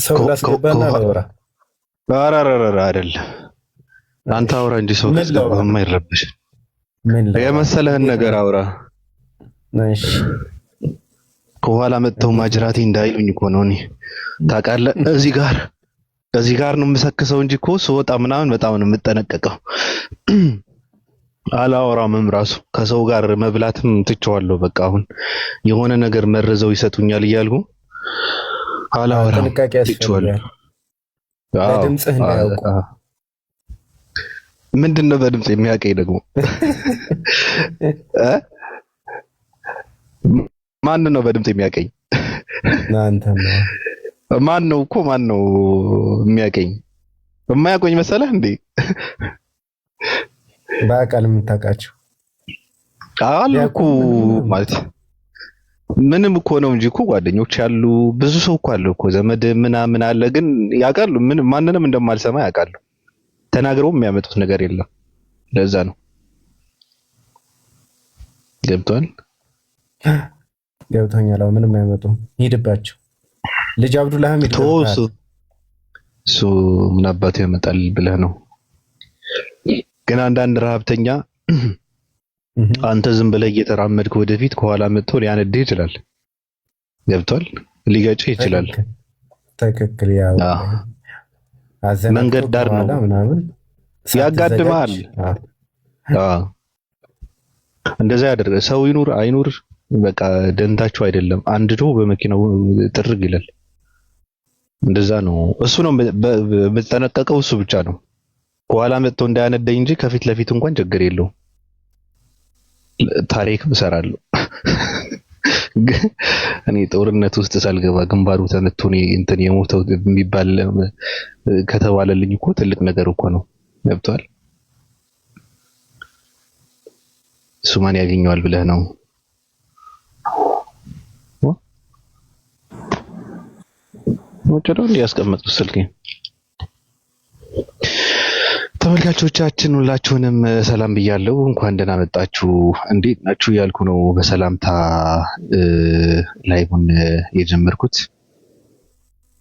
ሰው ላስገባና ላውራ። ኧረ አይደለም አንተ አውራ እንጂ ሰው ካስገባ የማይረበሽ የመሰለህን ነገር አውራ። እሺ ከኋላ መጥተው ማጅራቴ እንዳይሉኝ እኮ ነው። እኔ ታውቃለህ እዚህ ጋር ነው የምሰክሰው እንጂ እኮ ስወጣ ምናምን በጣም ነው የምጠነቀቀው። አላወራምም ራሱ ከሰው ጋር መብላትም ትቼዋለሁ። በቃ አሁን የሆነ ነገር መርዘው ይሰጡኛል እያልኩ አላወራም። ጥንቃቄ ያስፈልጋል። በድምጽህ እንዳያውቁ። ምንድነው በድምጽ የሚያውቀኝ ደግሞ? ማን ነው በድምጽ የሚያውቀኝ? አንተ ነው። ማን ነው የሚያውቀኝ? የማያውቀኝ መሰለህ እንዴ? በአካል የምታውቃቸው አሉ እኮ ማለት ምንም እኮ ነው እንጂ እኮ ጓደኞች ያሉ ብዙ ሰው እኮ አለ እኮ ዘመድ ምናምን አለ። ግን ያውቃሉ ማንንም እንደማልሰማ ያውቃሉ። ተናግረው የሚያመጡት ነገር የለም። ለዛ ነው ገብቶኛል። ምንም አይመጡም። ሂድባቸው። ልጅ አብዱላህ ሐሚድ እሱ ምን አባቱ ያመጣል ብለህ ነው? ግን አንዳንድ ረሀብተኛ አንተ ዝም ብለህ እየተራመድክ ወደፊት ከኋላ መጥቶ ሊያነድህ ይችላል። ገብቷል? ሊገጭህ ይችላል። ትክክል። ያው መንገድ ዳር ነው ምናምን ያጋድማል። እንደዛ ያደርግ ሰው ይኑር አይኑር በቃ ደንታቸው አይደለም። አንድዶ በመኪናው ጥርግ ይላል። እንደዛ ነው። እሱ ነው የምጠነቀቀው። እሱ ብቻ ነው ከኋላ መጥቶ እንዳያነደኝ እንጂ ከፊት ለፊት እንኳን ችግር የለውም። ታሪክ እሰራለሁ። እኔ ጦርነት ውስጥ ሳልገባ ግንባሩ ተመቶ እንትን የሞተው የሚባል ከተባለልኝ እኮ ትልቅ ነገር እኮ ነው። ገብቷል? እሱ ማን ያገኘዋል ብለህ ነው? ወጭው እንዲያስቀምጡት ስልኬን። ተመልካቾቻችን ሁላችሁንም ሰላም ብያለሁ። እንኳን ደህና መጣችሁ። እንዴት ናችሁ እያልኩ ነው በሰላምታ ላይቡን የጀመርኩት።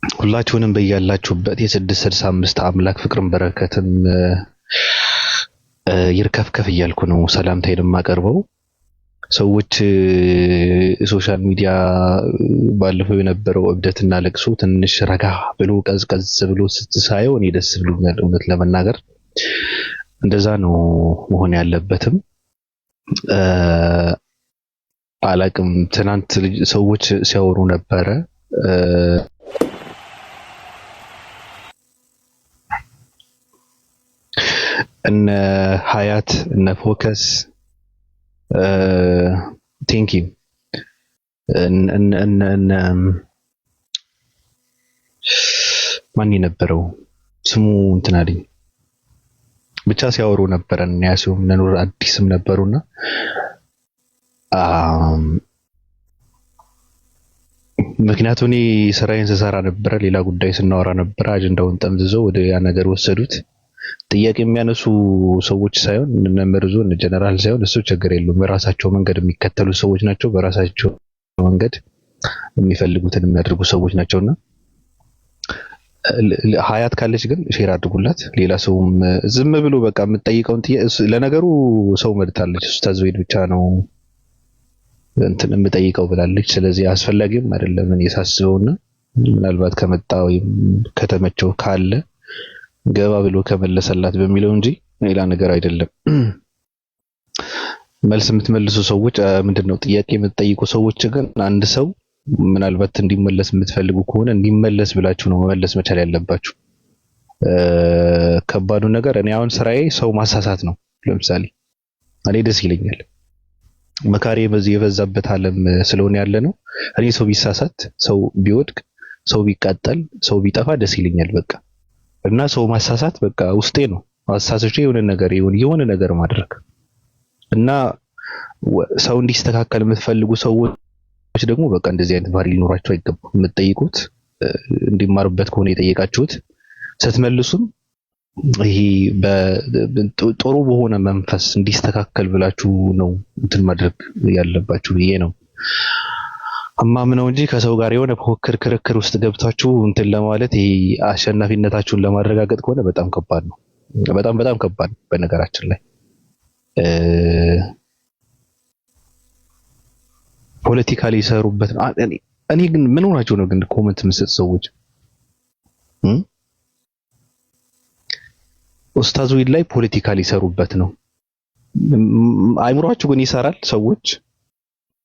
ሁላችሁንም በያላችሁበት የ665 አምላክ ፍቅርን በረከትም ይርከፍከፍ እያልኩ ነው ሰላምታዬን የማቀርበው። ሰዎች ሶሻል ሚዲያ ባለፈው የነበረው እብደትና ለቅሶ ትንሽ ረጋ ብሎ ቀዝቀዝ ብሎ ስትሳየው እኔ ደስ ብሎኛል። እውነት ለመናገር እንደዛ ነው መሆን ያለበትም። አላቅም ትናንት ሰዎች ሲያወሩ ነበረ እነ ሀያት እነ ፎከስ ቲንኪ ማን የነበረው ስሙ እንትን አለኝ ብቻ ሲያወሩ ነበረ። ያሲው ነኑር አዲስም ነበሩና ምክንያቱም እኔ ስራዬን ስሰራ ነበረ፣ ሌላ ጉዳይ ስናወራ ነበረ። አጀንዳውን ጠምዝዘው ወደ ያ ነገር ወሰዱት። ጥያቄ የሚያነሱ ሰዎች ሳይሆን እነ መርዞ እነ ጀነራል ሳይሆን እሱ ችግር የለውም። በራሳቸው መንገድ የሚከተሉ ሰዎች ናቸው። በራሳቸው መንገድ የሚፈልጉትን የሚያደርጉ ሰዎች ናቸውና ሀያት ካለች ግን ሼር አድርጉላት። ሌላ ሰውም ዝም ብሎ በቃ የምትጠይቀውን ለነገሩ ሰው መድታለች። ኡስታዝ ወይድ ብቻ ነው እንትን የምጠይቀው ብላለች። ስለዚህ አስፈላጊም አይደለም እኔ ሳስበውና ምናልባት ከመጣ ወይም ከተመቸው ካለ ገባ ብሎ ከመለሰላት በሚለው እንጂ ሌላ ነገር አይደለም። መልስ የምትመልሱ ሰዎች ምንድነው ጥያቄ የምትጠይቁ ሰዎች ግን አንድ ሰው ምናልባት እንዲመለስ የምትፈልጉ ከሆነ እንዲመለስ ብላችሁ ነው መመለስ መቻል ያለባችሁ። ከባዱ ነገር እኔ አሁን ስራዬ ሰው ማሳሳት ነው። ለምሳሌ እኔ ደስ ይለኛል መካሪ በዚህ የበዛበት ዓለም ስለሆነ ያለ ነው። እኔ ሰው ቢሳሳት፣ ሰው ቢወድቅ፣ ሰው ቢቃጠል፣ ሰው ቢጠፋ ደስ ይለኛል በቃ። እና ሰው ማሳሳት በቃ ውስጤ ነው። አሳስቼ የሆነ ነገር ማድረግ እና ሰው እንዲስተካከል የምትፈልጉ ሰዎች ደግሞ በቃ እንደዚህ አይነት ባህሪ ሊኖራቸው አይገባም። የምትጠይቁት እንዲማሩበት ከሆነ የጠየቃችሁት ስትመልሱም ይሄ ጥሩ በሆነ መንፈስ እንዲስተካከል ብላችሁ ነው እንትን ማድረግ ያለባችሁ ብዬ ነው እማምነው እንጂ ከሰው ጋር የሆነ ፉክክር ክርክር ውስጥ ገብታችሁ እንትን ለማለት ይሄ አሸናፊነታችሁን ለማረጋገጥ ከሆነ በጣም ከባድ ነው። በጣም በጣም ከባድ ነው። በነገራችን ላይ ፖለቲካሊ ይሰሩበት ነው። እኔ ግን ምን ሆናችሁ ነው ግን ኮመንት የምትሰጡ ሰዎች? ኡስታዝ ዊድ ላይ ፖለቲካሊ ይሰሩበት ነው። አይምሯችሁ ግን ይሰራል ሰዎች?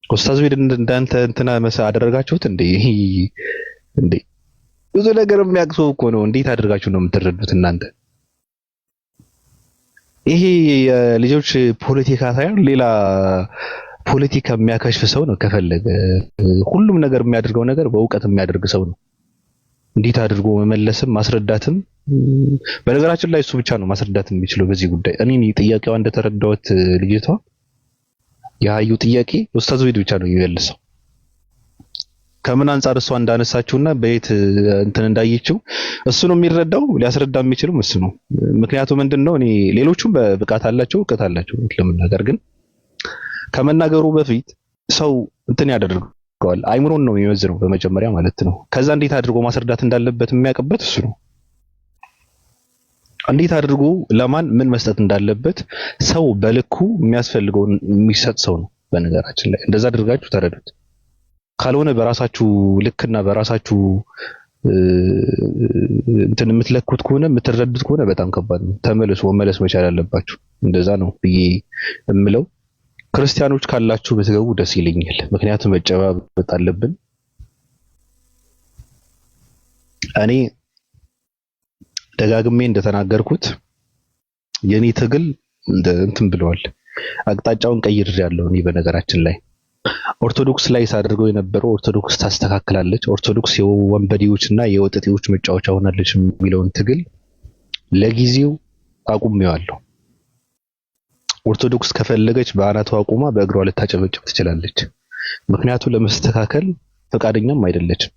ኡስታዝ ዊድ እንዳንተ እንትና አደረጋችሁት እንዴ? እንዴ ብዙ ነገር የሚያቅሰው እኮ ነው። እንዴት አድርጋችሁ ነው የምትረዱት እናንተ? ይሄ የልጆች ፖለቲካ ሳይሆን ሌላ ፖለቲካ የሚያከሽፍ ሰው ነው። ከፈለገ ሁሉም ነገር የሚያደርገው ነገር በእውቀት የሚያደርግ ሰው ነው። እንዴት አድርጎ መመለስም ማስረዳትም፣ በነገራችን ላይ እሱ ብቻ ነው ማስረዳት የሚችለው በዚህ ጉዳይ። እኔ ጥያቄዋ እንደተረዳሁት ልጅቷ የሀዩ ጥያቄ ኡስታዝ ዊድ ብቻ ነው የሚመልሰው። ከምን አንጻር እሷ እንዳነሳችውና በየት እንትን እንዳየችው እሱ ነው የሚረዳው። ሊያስረዳ የሚችለው እሱ ነው። ምክንያቱም ምንድነው እኔ ሌሎቹም በብቃት አላቸው እውቀት አላቸው ለመናገር፣ ግን ከመናገሩ በፊት ሰው እንትን ያደርገዋል። አይምሮን ነው የሚወዝነው በመጀመሪያ ማለት ነው። ከዛ እንዴት አድርጎ ማስረዳት እንዳለበት የሚያውቅበት እሱ ነው። እንዴት አድርጎ ለማን ምን መስጠት እንዳለበት ሰው በልኩ የሚያስፈልገውን የሚሰጥ ሰው ነው። በነገራችን ላይ እንደዛ አድርጋችሁ ተረዱት። ካልሆነ በራሳችሁ ልክና በራሳችሁ እንትን የምትለኩት ከሆነ የምትረዱት ከሆነ በጣም ከባድ ነው። ተመለሱ፣ መመለስ መቻል አለባችሁ። እንደዛ ነው ብዬ እምለው። ክርስቲያኖች ካላችሁ ብትገቡ ደስ ይለኛል። ምክንያቱም መጨባበጥ አለብን። እኔ ደጋግሜ እንደተናገርኩት የኔ ትግል እንትን ብለዋል፣ አቅጣጫውን ቀይሬያለሁ። እኔ በነገራችን ላይ ኦርቶዶክስ ላይ ሳደርገው የነበረው ኦርቶዶክስ ታስተካክላለች፣ ኦርቶዶክስ የወንበዴዎችና የወጠጤዎች መጫወቻ ሆናለች የሚለውን ትግል ለጊዜው አቁሜዋለሁ። ኦርቶዶክስ ከፈለገች በአናቷ አቁማ በእግሯ ልታጨበጭብ ትችላለች። ምክንያቱም ለመስተካከል ፈቃደኛም አይደለችም።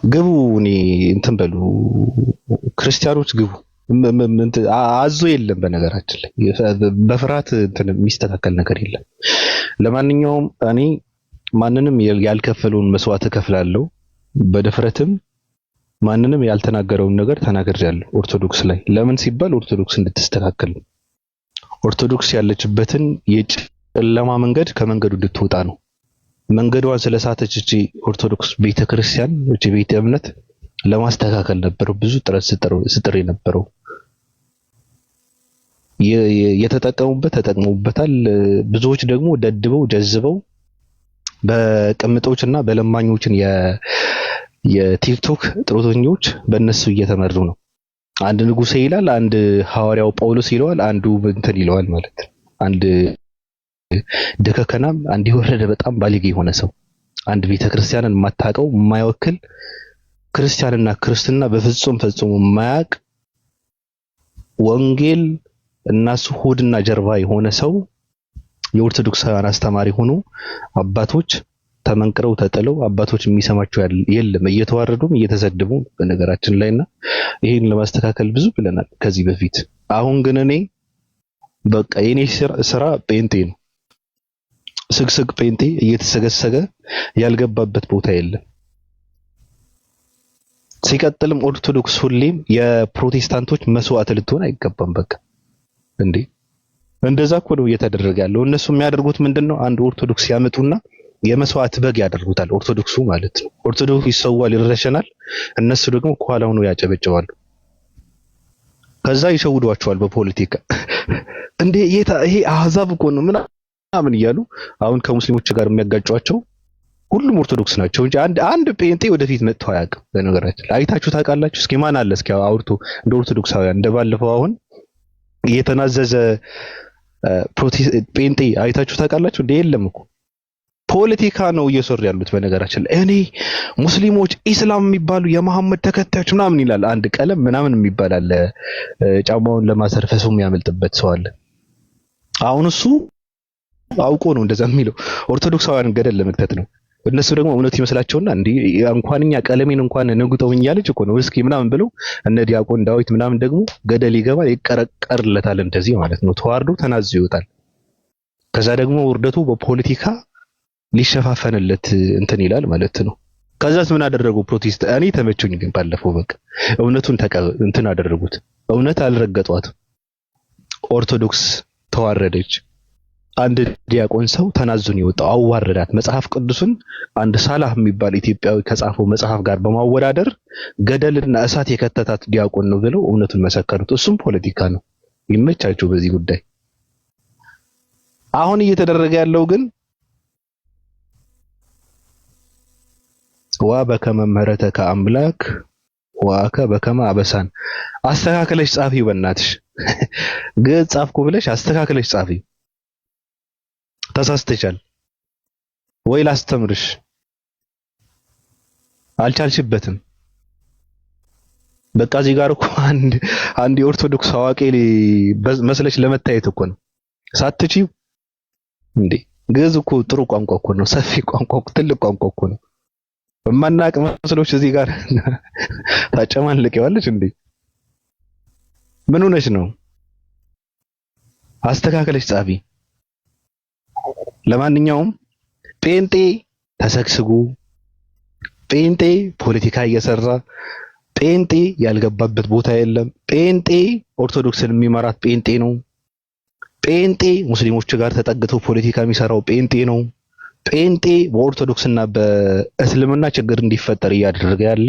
ግቡ፣ እኔ እንትን በሉ ክርስቲያኖች ግቡ። አዞ የለም በነገራችን ላይ በፍርሃት እንትን የሚስተካከል ነገር የለም። ለማንኛውም እኔ ማንንም ያልከፈለውን መስዋዕት እከፍላለሁ። በድፍረትም ማንንም ያልተናገረውን ነገር ተናግሬያለሁ ኦርቶዶክስ ላይ። ለምን ሲባል ኦርቶዶክስ እንድትስተካከል፣ ኦርቶዶክስ ያለችበትን የጨለማ መንገድ ከመንገዱ እንድትወጣ ነው። መንገዷን ስለሳተች እቺ ኦርቶዶክስ ቤተክርስቲያን እቺ ቤተ እምነት ለማስተካከል ነበር ብዙ ጥረት ስጥር የነበረው። የተጠቀሙበት ተጠቅመውበታል። ብዙዎች ደግሞ ደድበው ጀዝበው በቅምጦችና በለማኞችን የቲክቶክ ጥሮተኞች በእነሱ እየተመሩ ነው። አንድ ንጉሴ ይላል፣ አንድ ሐዋርያው ጳውሎስ ይለዋል፣ አንዱ እንትን ይለዋል ማለት ነው። አንድ ደከከናም አንድ የወረደ በጣም ባለጌ የሆነ ሰው፣ አንድ ቤተክርስቲያንን የማታውቀው የማይወክል ክርስቲያንና ክርስትና በፍጹም ፈጽሞ የማያውቅ ወንጌል እናሱ ሆድና ጀርባ የሆነ ሰው የኦርቶዶክሳውያን አስተማሪ ሆኖ አባቶች ተመንቅረው ተጥለው አባቶች የሚሰማቸው የለም፣ እየተዋረዱም እየተሰደቡም በነገራችን ላይና ይሄን ለማስተካከል ብዙ ብለናል ከዚህ በፊት። አሁን ግን እኔ በቃ የኔ ስራ ጴንጤ ነው። ስግስግ ጴንጤ እየተሰገሰገ ያልገባበት ቦታ የለም። ሲቀጥልም ኦርቶዶክስ ሁሌም የፕሮቴስታንቶች መስዋዕት ልትሆን አይገባም። በቃ እንዴ እንደዛ እኮ ነው እየተደረገ ያለው። እነሱ የሚያደርጉት ምንድነው? አንድ ኦርቶዶክስ ያመጡና የመስዋዕት በግ ያደርጉታል። ኦርቶዶክሱ ማለት ነው። ኦርቶዶክስ ይሰዋል፣ ይረሸናል። እነሱ ደግሞ ከኋላው ነው ያጨበጨባሉ። ከዛ ይሸውዷቸዋል በፖለቲካ እንዴ ይሄ አህዛብ እኮ ነው ምናምን እያሉ አሁን ከሙስሊሞች ጋር የሚያጋጯቸው ሁሉም ኦርቶዶክስ ናቸው እንጂ አንድ ጴንጤ ወደፊት መጥቶ አያውቅም። በነገራችን አይታችሁ ታውቃላችሁ? እስኪ ማን አለ እስኪ አውርቶ እንደ ኦርቶዶክሳውያን እንደባለፈው አሁን እየተናዘዘ ጴንጤ አይታችሁ ታውቃላችሁ? እንደ የለም እኮ ፖለቲካ ነው እየሰሩ ያሉት። በነገራችን እኔ ሙስሊሞች ኢስላም የሚባሉ የመሐመድ ተከታዮች ምናምን ይላል። አንድ ቀለም ምናምን የሚባል አለ፣ ጫማውን ለማሰር ፈሱ የሚያመልጥበት ሰው አለ። አሁን እሱ አውቆ ነው እንደዛ የሚለው፣ ኦርቶዶክሳውያን ገደል ለመክተት ነው። እነሱ ደግሞ እውነት ይመስላቸውና እንዴ እንኳንኛ ቀለሜን እንኳን ነጉጠውኝ ያለች እኮ ነው እስኪ ምናምን ብለው እነ ዲያቆን ዳዊት ምናምን ደግሞ ገደል ይገባል፣ ይቀረቀርለታል። እንደዚህ ማለት ነው። ተዋርዶ ተናዞ ይወጣል። ከዛ ደግሞ ውርደቱ በፖለቲካ ሊሸፋፈንለት እንትን ይላል ማለት ነው። ከዛስ ምን አደረጉ ፕሮቴስት? እኔ ተመቹኝ ግን ባለፈው በቃ እውነቱን እንትን አደረጉት። እውነት አልረገጧትም። ኦርቶዶክስ ተዋረደች። አንድ ዲያቆን ሰው ተናዙን የወጣው አዋረዳት። መጽሐፍ ቅዱስን አንድ ሳላህ የሚባል ኢትዮጵያዊ ከጻፈው መጽሐፍ ጋር በማወዳደር ገደልና እሳት የከተታት ዲያቆን ነው ብለው እውነቱን መሰከሩት። እሱም ፖለቲካ ነው። ይመቻቸው በዚህ ጉዳይ። አሁን እየተደረገ ያለው ግን ዋ በከመ ምህረተከ አምላክ ዋከ በከመ አበሳን። አስተካክለሽ ጻፊው በእናትሽ ግዕዝ ጻፍኩ ብለሽ አስተካክለሽ ጻፊው። ተሳስተሻል ወይ ላስተምርሽ? አልቻልሽበትም። በቃ እዚህ ጋር እኮ አንድ የኦርቶዶክስ አዋቂ መስለሽ ለመታየት እኮ ነው። ሳትችይው እንዴ! ግዕዝ እኮ ጥሩ ቋንቋ እኮ ነው። ሰፊ ቋንቋ፣ ትልቅ ቋንቋ እኮ ነው። በማናቅ መስሎሽ እዚህ ጋር ታጨማልቂዋለሽ እንዴ? ምን ሆነሽ ነው? አስተካክለሽ ጻፊ። ለማንኛውም ጴንጤ ተሰግስጉ፣ ጴንጤ ፖለቲካ እየሰራ፣ ጴንጤ ያልገባበት ቦታ የለም። ጴንጤ ኦርቶዶክስን የሚመራት ጴንጤ ነው። ጴንጤ ሙስሊሞች ጋር ተጠግተው ፖለቲካ የሚሰራው ጴንጤ ነው። ጴንጤ በኦርቶዶክስና በእስልምና ችግር እንዲፈጠር እያደረገ ያለ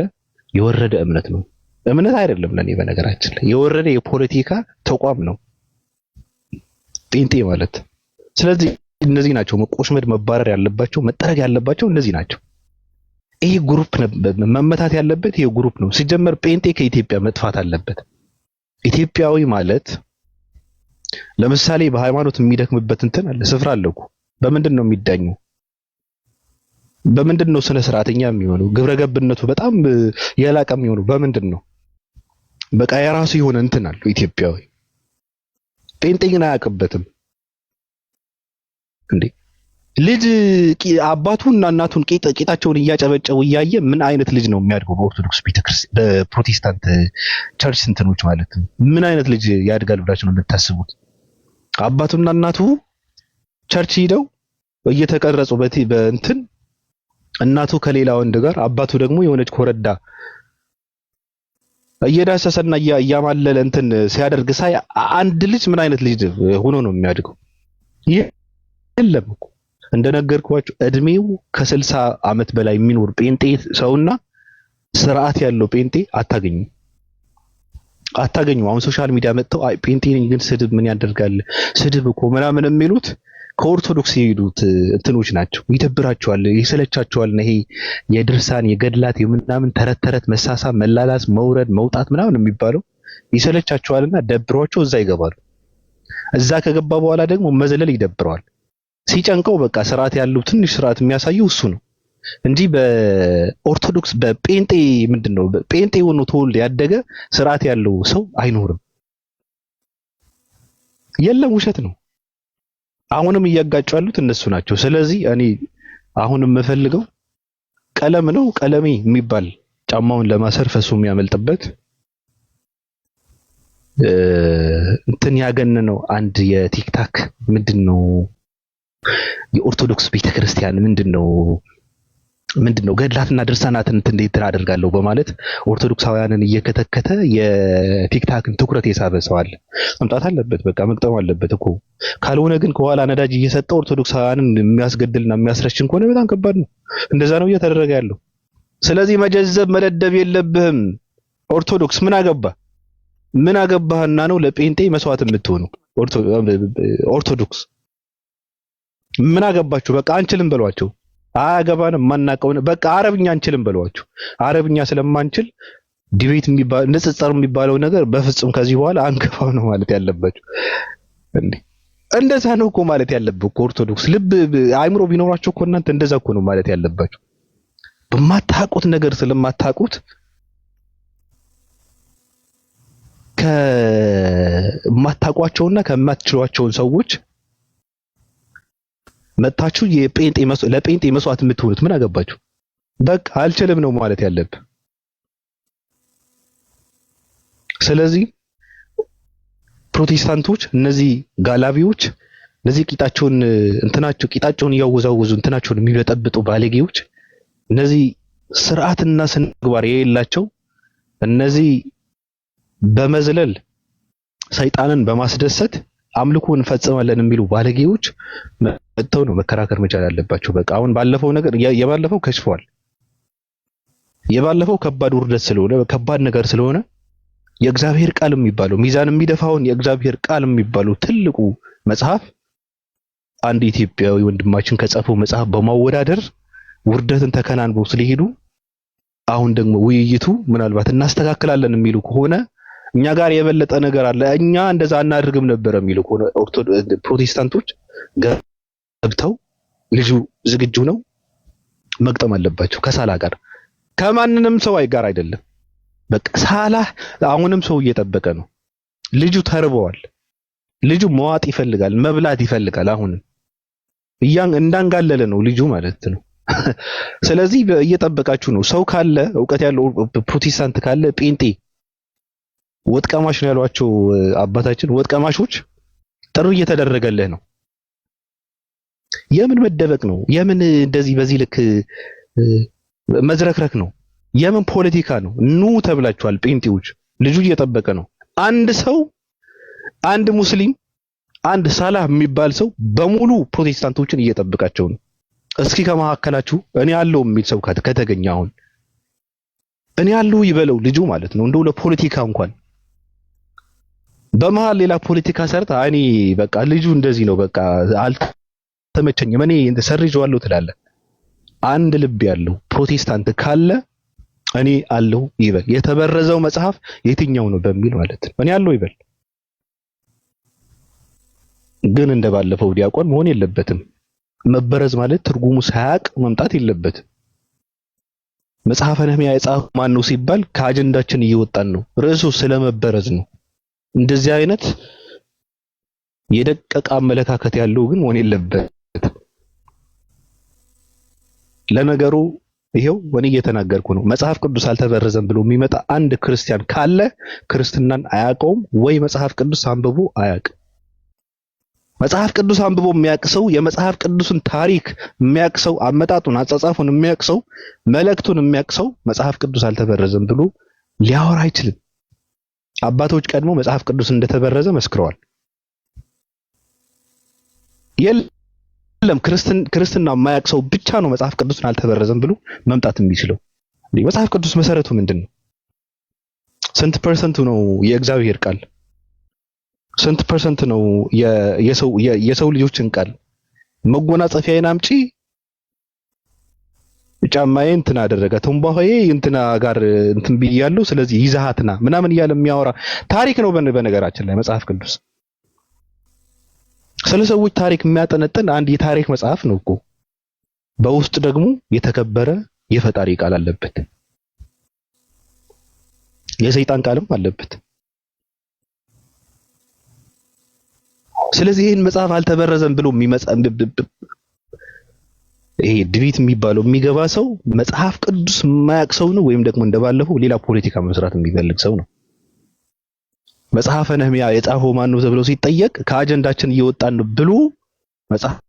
የወረደ እምነት ነው። እምነት አይደለም ለኔ በነገራችን ላይ የወረደ የፖለቲካ ተቋም ነው ጴንጤ ማለት። ስለዚህ እነዚህ ናቸው መቆሽመድ፣ መባረር ያለባቸው፣ መጠረግ ያለባቸው እነዚህ ናቸው። ይሄ ግሩፕ መመታት ያለበት ይሄ ግሩፕ ነው። ሲጀመር ጴንጤ ከኢትዮጵያ መጥፋት አለበት። ኢትዮጵያዊ ማለት ለምሳሌ በሃይማኖት የሚደክምበት እንትን አለ፣ ስፍራ አለ እኮ። በምንድን ነው የሚዳኘው? በምንድን ነው ስነ ስርዓተኛ የሚሆነው? ግብረ ገብነቱ በጣም የላቀ የሚሆነው በምንድን ነው? በቃ የራሱ የሆነ እንትን አለው ኢትዮጵያዊ። ጴንጤ ግን አያውቅበትም እንዴ! ልጅ አባቱና እናቱን ቂጣቸውን እያጨበጨቡ እያየ ምን አይነት ልጅ ነው የሚያድገው? በኦርቶዶክስ ቤተክርስቲያን በፕሮቴስታንት ቸርች እንትኖች ማለት ነው። ምን አይነት ልጅ ያድጋል ብላችሁ ነው የምታስቡት? አባቱና እናቱ ቸርች ሂደው እየተቀረጹ በእንትን እናቱ ከሌላ ወንድ ጋር አባቱ ደግሞ የሆነች ኮረዳ እየዳሰሰና እያማለለ እንትን ሲያደርግ ሳይ አንድ ልጅ ምን አይነት ልጅ ሆኖ ነው የሚያድገው? የለም እኮ እንደነገርኳችሁ እድሜው ከ60 ዓመት በላይ የሚኖር ጴንጤ ሰውና ስርዓት ያለው ጴንጤ አታገኙ። አሁን ሶሻል ሚዲያ መጥተው አይ ጴንጤ ነኝ ግን ስድብ ምን ያደርጋል? ስድብ እኮ ምናምን የሚሉት ከኦርቶዶክስ የሄዱት እንትኖች ናቸው። ይደብራቸዋል፣ ይሰለቻቸዋል። ይሄ የድርሳን የገድላት የምናምን ተረት ተረት መሳሳብ፣ መላላስ፣ መውረድ፣ መውጣት ምናምን የሚባለው ይሰለቻቸዋልና ደብሯቸው እዛ ይገባሉ። እዛ ከገባ በኋላ ደግሞ መዘለል ይደብረዋል። ሲጨንቀው በቃ ስርዓት ያለው ትንሽ ስርዓት የሚያሳየው እሱ ነው እንጂ በኦርቶዶክስ በጴንጤ ምንድነው ጴንጤ ሆኖ ተወልዶ ያደገ ስርዓት ያለው ሰው አይኖርም። የለም፣ ውሸት ነው። አሁንም እያጋጩ ያሉት እነሱ ናቸው። ስለዚህ እኔ አሁንም የምፈልገው ቀለም ነው። ቀለሜ የሚባል ጫማውን ለማሰር ፈሱ የሚያመልጥበት እንትን ያገነነው አንድ የቲክታክ ምንድነው የኦርቶዶክስ ቤተክርስቲያን ምንድነው ገድላትና ድርሳናትን እንዴት አደርጋለሁ በማለት ኦርቶዶክሳውያንን እየከተከተ የቲክታክን ትኩረት የሳበ ሰው አለ። መምጣት አለበት፣ በቃ መቅጠም አለበት እኮ። ካልሆነ ግን ከኋላ ነዳጅ እየሰጠ ኦርቶዶክሳውያንን የሚያስገድልና የሚያስረሽን ከሆነ በጣም ከባድ ነው። እንደዛ ነው እየተደረገ ያለው። ስለዚህ መጀዘብ መለደብ የለብህም። ኦርቶዶክስ ምን አገባህና ነው ለጴንጤ መስዋዕት የምትሆነው? ኦርቶዶክስ ምን አገባችሁ? በቃ አንችልም በሏቸው። አያገባንም ማናቀውን በቃ አረብኛ አንችልም በሏቸው። አረብኛ ስለማንችል ዲቤት የሚባል ንጽጽር የሚባለው ነገር በፍጹም ከዚህ በኋላ አንገፋው ነው ማለት ያለባችሁ። እንደዛ ነው እኮ ማለት ያለብህ እኮ ኦርቶዶክስ። ልብ አይምሮ ቢኖራቸው እኮ እናንተ እንደዛ እኮ ነው ማለት ያለባችሁ። በማታውቁት ነገር ስለማታውቁት ከማታውቋቸውና ከማትችሏቸውን ሰዎች መታችሁ ለጴንጤ መስዋዕት የምትሆኑት ምን አገባችሁ? በቃ አልችልም ነው ማለት ያለብህ። ስለዚህ ፕሮቴስታንቶች እነዚህ ጋላቢዎች እነዚህ ቂጣቸውን እያወዛወዙ እንትናቸውን የሚበጠብጡ ባለጌዎች፣ እነዚህ ስርዓትና ስነ ምግባር የሌላቸው፣ እነዚህ በመዝለል ሰይጣንን በማስደሰት አምልኮ እንፈጽማለን የሚሉ ባለጌዎች መጥተው ነው መከራከር መቻል አለባቸው። በቃ አሁን ባለፈው ነገር የባለፈው ከሽፏል። የባለፈው ከባድ ውርደት ስለሆነ ከባድ ነገር ስለሆነ የእግዚአብሔር ቃል የሚባለው ሚዛን የሚደፋውን የእግዚአብሔር ቃል የሚባለው ትልቁ መጽሐፍ አንድ ኢትዮጵያዊ ወንድማችን ከጻፈው መጽሐፍ በማወዳደር ውርደትን ተከናንበው ስለሄዱ አሁን ደግሞ ውይይቱ ምናልባት እናስተካክላለን የሚሉ ከሆነ እኛ ጋር የበለጠ ነገር አለ፣ እኛ እንደዛ አናድርግም ነበር የሚሉ ከሆነ ፕሮቴስታንቶች ገብተው ልጁ ዝግጁ ነው መግጠም አለባቸው ከሳላ ጋር። ከማንንም ሰው ጋር አይደለም። በቃ ሳላ አሁንም ሰው እየጠበቀ ነው። ልጁ ተርበዋል። ልጁ መዋጥ ይፈልጋል፣ መብላት ይፈልጋል። አሁንም እንዳንጋለለ ነው ልጁ ማለት ነው። ስለዚህ እየጠበቃችሁ ነው። ሰው ካለ እውቀት ያለው ፕሮቴስታንት ካለ ጴንጤ ወጥ ቀማሽ ነው ያሏቸው አባታችን። ወጥ ቀማሾች ጥሩ እየተደረገልህ ነው። የምን መደበቅ ነው? የምን እንደዚህ በዚህ ልክ መዝረክረክ ነው? የምን ፖለቲካ ነው? ኑ ተብላችኋል ጴንጤዎች። ልጁ እየጠበቀ ነው። አንድ ሰው፣ አንድ ሙስሊም፣ አንድ ሳላህ የሚባል ሰው በሙሉ ፕሮቴስታንቶችን እየጠበቃቸው ነው። እስኪ ከመካከላችሁ እኔ አለው የሚል ሰው ከተገኘ አሁን እኔ አለው ይበለው ልጁ ማለት ነው። እንደው ለፖለቲካ እንኳን በመሃል ሌላ ፖለቲካ ሰርታ እኔ በቃ ልጁ እንደዚህ ነው በቃ አልተመቸኝም እኔ ሰርዤዋለሁ ትላለህ። አንድ ልብ ያለው ፕሮቴስታንት ካለ እኔ አለው ይበል። የተበረዘው መጽሐፍ የትኛው ነው በሚል ማለት ነው። እኔ አለው ይበል። ግን እንደባለፈው ዲያቆን መሆን የለበትም። መበረዝ ማለት ትርጉሙ ሳያቅ መምጣት የለበትም። መጽሐፈ ነህምያ የጻፈው ማን ነው ሲባል ከአጀንዳችን እየወጣን ነው። ርዕሱ ስለመበረዝ ነው። እንደዚህ አይነት የደቀቀ አመለካከት ያለው ግን መሆን የለበትም። ለነገሩ ይሄው ወኔ እየተናገርኩ ነው። መጽሐፍ ቅዱስ አልተበረዘም ብሎ የሚመጣ አንድ ክርስቲያን ካለ ክርስትናን አያውቀውም ወይ መጽሐፍ ቅዱስ አንብቦ አያውቅም። መጽሐፍ ቅዱስ አንብቦ የሚያውቅ ሰው የመጽሐፍ ቅዱስን ታሪክ የሚያውቅ ሰው አመጣጡን፣ አጻጻፉን የሚያውቅ ሰው፣ መልእክቱን የሚያውቅ ሰው መጽሐፍ ቅዱስ አልተበረዘም ብሎ ሊያወራ አይችልም። አባቶች ቀድሞ መጽሐፍ ቅዱስ እንደተበረዘ መስክረዋል። የለም ክርስትና የማያውቅ ሰው ብቻ ነው መጽሐፍ ቅዱስን አልተበረዘም ብሎ መምጣት የሚችለው። መጽሐፍ ቅዱስ መሰረቱ ምንድነው? ስንት ፐርሰንቱ ነው የእግዚአብሔር ቃል? ስንት ፐርሰንት ነው የሰው ልጆችን ቃል? መጎናጸፊያዬን አምጪ፣ ጫማዬ እንትን አደረገ፣ ትንባሆዬ እንትና ጋር እንትን ብያለሁ፣ ስለዚህ ይዛሃትና ምናምን እያለ የሚያወራ ታሪክ ነው። በነገራችን ላይ መጽሐፍ ቅዱስ ስለ ሰዎች ታሪክ የሚያጠነጥን አንድ የታሪክ መጽሐፍ ነው እኮ። በውስጥ ደግሞ የተከበረ የፈጣሪ ቃል አለበት፣ የሰይጣን ቃልም አለበት። ስለዚህ ይህን መጽሐፍ አልተበረዘም ብሎ ይሄ ድቢት የሚባለው የሚገባ ሰው መጽሐፍ ቅዱስ የማያውቅ ሰው ነው፣ ወይም ደግሞ እንደባለፈው ሌላ ፖለቲካ መስራት የሚፈልግ ሰው ነው። መጽሐፈ ነህምያ የጻፈው ማን ነው ተብሎ ሲጠየቅ ከአጀንዳችን እየወጣን ብሎ መጽሐፍ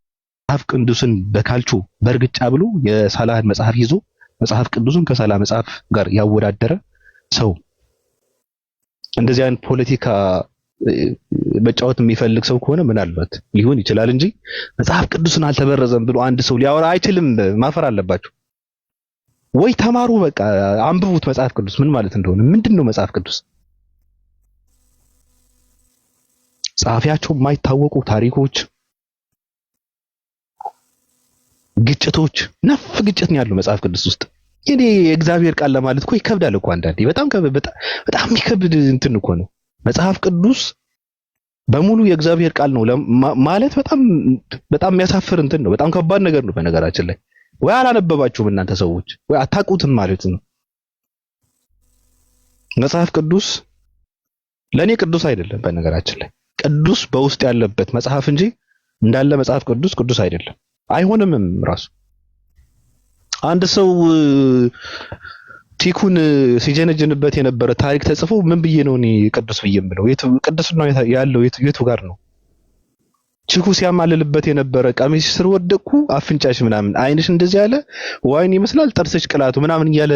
ቅዱስን በካልቾ በእርግጫ ብሎ የሳላህን መጽሐፍ ይዞ መጽሐፍ ቅዱስን ከሳላህ መጽሐፍ ጋር ያወዳደረ ሰው እንደዚህ አይነት ፖለቲካ መጫወት የሚፈልግ ሰው ከሆነ ምናልባት ሊሆን ይችላል እንጂ መጽሐፍ ቅዱስን አልተበረዘም ብሎ አንድ ሰው ሊያወራ አይችልም። ማፈር አለባችሁ ወይ ተማሩ። በቃ አንብቡት መጽሐፍ ቅዱስ ምን ማለት እንደሆነ። ምንድነው መጽሐፍ ቅዱስ? ጸሐፊያቸው የማይታወቁ ታሪኮች፣ ግጭቶች፣ ነፍ ግጭት ነው ያለው መጽሐፍ ቅዱስ ውስጥ። የኔ የእግዚአብሔር ቃል ለማለት እኮ ይከብዳል እኮ አንዳንዴ። በጣም የሚከብድ እንትን እኮ ነው። መጽሐፍ ቅዱስ በሙሉ የእግዚአብሔር ቃል ነው ማለት በጣም የሚያሳፍር እንትን ነው። በጣም ከባድ ነገር ነው። በነገራችን ላይ ወይ አላነበባችሁም እናንተ ሰዎች ወይ አታውቁትም ማለት ነው። መጽሐፍ ቅዱስ ለኔ ቅዱስ አይደለም። በነገራችን ላይ ቅዱስ በውስጥ ያለበት መጽሐፍ እንጂ እንዳለ መጽሐፍ ቅዱስ አይደለም። አይሆንምም ራሱ አንድ ሰው ቲኩን ሲጀነጅንበት የነበረ ታሪክ ተጽፎ ምን ብዬ ነው እኔ ቅዱስ ብዬ የምለው? ቅዱስና ያለው የቱ ጋር ነው? ችኩ ሲያማልልበት የነበረ ቀሚስ ስር ወደቅኩ አፍንጫሽ ምናምን አይንሽ እንደዚህ ያለ ዋይን ይመስላል ጥርስሽ ቅላቱ ምናምን እያለ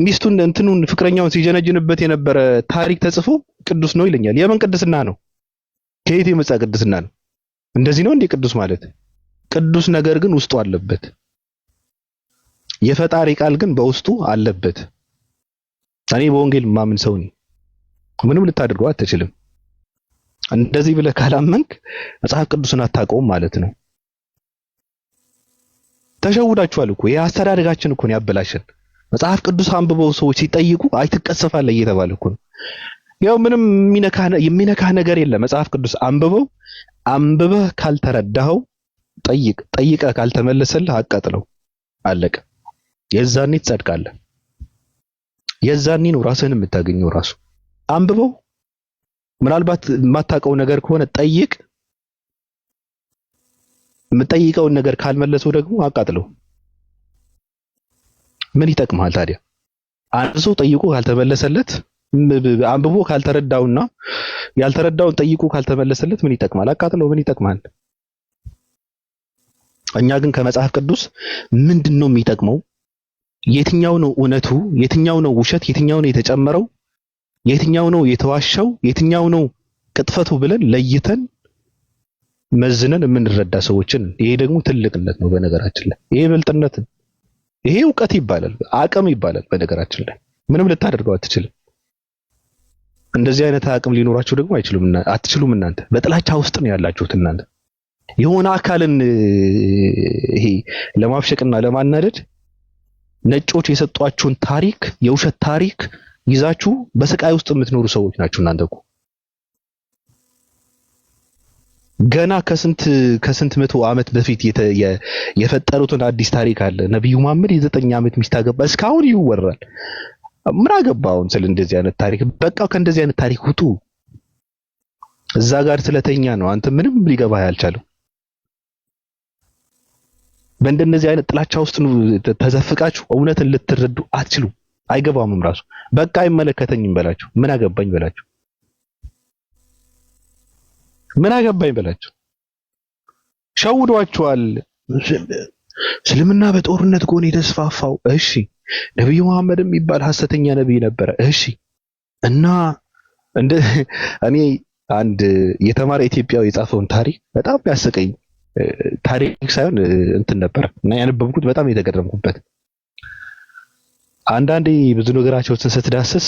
ሚስቱን እንትኑን ፍቅረኛውን ሲጀነጅንበት የነበረ ታሪክ ተጽፎ ቅዱስ ነው ይለኛል። የምን ቅድስና ነው? ከየት የመጣ ቅድስና ነው? እንደዚህ ነው እንዴ ቅዱስ ማለት? ቅዱስ ነገር ግን ውስጡ አለበት። የፈጣሪ ቃል ግን በውስጡ አለበት። እኔ በወንጌል ማምን ሰው ነኝ። ምንም ልታደርገው አትችልም። እንደዚህ ብለህ ካላመንክ መጽሐፍ ቅዱስን አታውቀውም ማለት ነው። ተሸውዳችኋል እኮ የአስተዳደጋችን እኮ ነው ያበላሸን። መጽሐፍ ቅዱስ አንብበው ሰዎች ሲጠይቁ አይትቀሰፋለህ እየተባለ እኮ ነው። ያው ምንም የሚነካህ ነገር የለም። መጽሐፍ ቅዱስ አንብበህ ካልተረዳኸው ጠይቀህ ካልተመለሰልህ አቃጥለው፣ አለቀ። የዛኔ ትጸድቃለህ። የዛኔ ነው ራስህን የምታገኘው። ራሱ አንብበው። ምናልባት የማታውቀው ነገር ከሆነ ጠይቅ። የምጠይቀውን ነገር ካልመለሰው ደግሞ አቃጥለው። ምን ይጠቅማል ታዲያ? አንድ ሰው ጠይቆ ካልተመለሰለት አንብቦ ካልተረዳውና ያልተረዳውን ጠይቆ ካልተመለሰለት ምን ይጠቅማል? አቃጥለው። ምን ይጠቅማል? እኛ ግን ከመጽሐፍ ቅዱስ ምንድነው የሚጠቅመው? የትኛው ነው እውነቱ? የትኛው ነው ውሸት? የትኛው ነው የተጨመረው? የትኛው ነው የተዋሸው? የትኛው ነው ቅጥፈቱ ብለን ለይተን መዝነን የምንረዳ ሰዎችን። ይሄ ደግሞ ትልቅነት ነው በነገራችን ላይ። ይሄ ብልጥነት፣ ይሄ እውቀት ይባላል፣ አቅም ይባላል በነገራችን ላይ። ምንም ልታደርገው አትችልም። እንደዚህ አይነት አቅም ሊኖራችሁ ደግሞ አትችሉም። እናንተ በጥላቻ ውስጥ ነው ያላችሁት። እናንተ የሆነ አካልን ይሄ ለማፍሸቅና ለማናደድ ነጮች የሰጧችሁን ታሪክ፣ የውሸት ታሪክ ይዛችሁ በስቃይ ውስጥ የምትኖሩ ሰዎች ናችሁ እናንተ እኮ። ገና ከስንት መቶ ዓመት በፊት የፈጠሩትን አዲስ ታሪክ አለ። ነብዩ መሐመድ የ9 ዓመት ሚስት አገባ፣ እስካሁን ይወራል። ምን አገባውን ስለ እንደዚህ አይነት ታሪክ? በቃ ከእንደዚህ አይነት ታሪክ ውጡ። እዛ ጋር ስለተኛ ነው አንተ ምንም ሊገባህ ያልቻለው። በእንደነዚህ አይነት ጥላቻ ውስጥ ተዘፍቃችሁ እውነትን ልትረዱ አትችሉም። አይገባምም ራሱ። በቃ አይመለከተኝም በላችሁ። ምን አገባኝ በላችሁ። ምን አገባኝ በላችሁ። ሸውዷችኋል። እስልምና በጦርነት ጎን የተስፋፋው እሺ፣ ነብዩ መሐመድ የሚባል ሐሰተኛ ነብይ ነበረ እሺ። እና እኔ አንድ የተማረ ኢትዮጵያዊ የጻፈውን ታሪክ በጣም ያሰቀኝ ታሪክ ሳይሆን እንትን ነበር እና ያነበብኩት በጣም የተገረምኩበት። አንዳንዴ ብዙ ነገራቸውን ስትዳስስ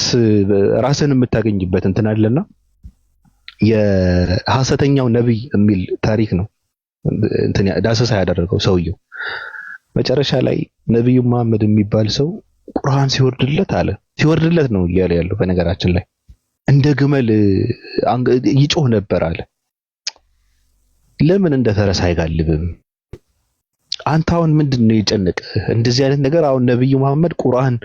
ራስን የምታገኝበት እንትን አለና የሐሰተኛው ነብይ የሚል ታሪክ ነው እንትን ዳሰሳ ያደረገው ሰውየው። መጨረሻ ላይ ነብዩ መሐመድ የሚባል ሰው ቁርአን ሲወርድለት ነው እያለ ያለው። በነገራችን ላይ እንደ ግመል ይጮህ ነበር አለ። ለምን እንደ ፈረስ አይጋልብም? አንተ አሁን ምንድነው የጨነቀህ? እንደዚህ አይነት ነገር አሁን ነብዩ መሐመድ ቁርአን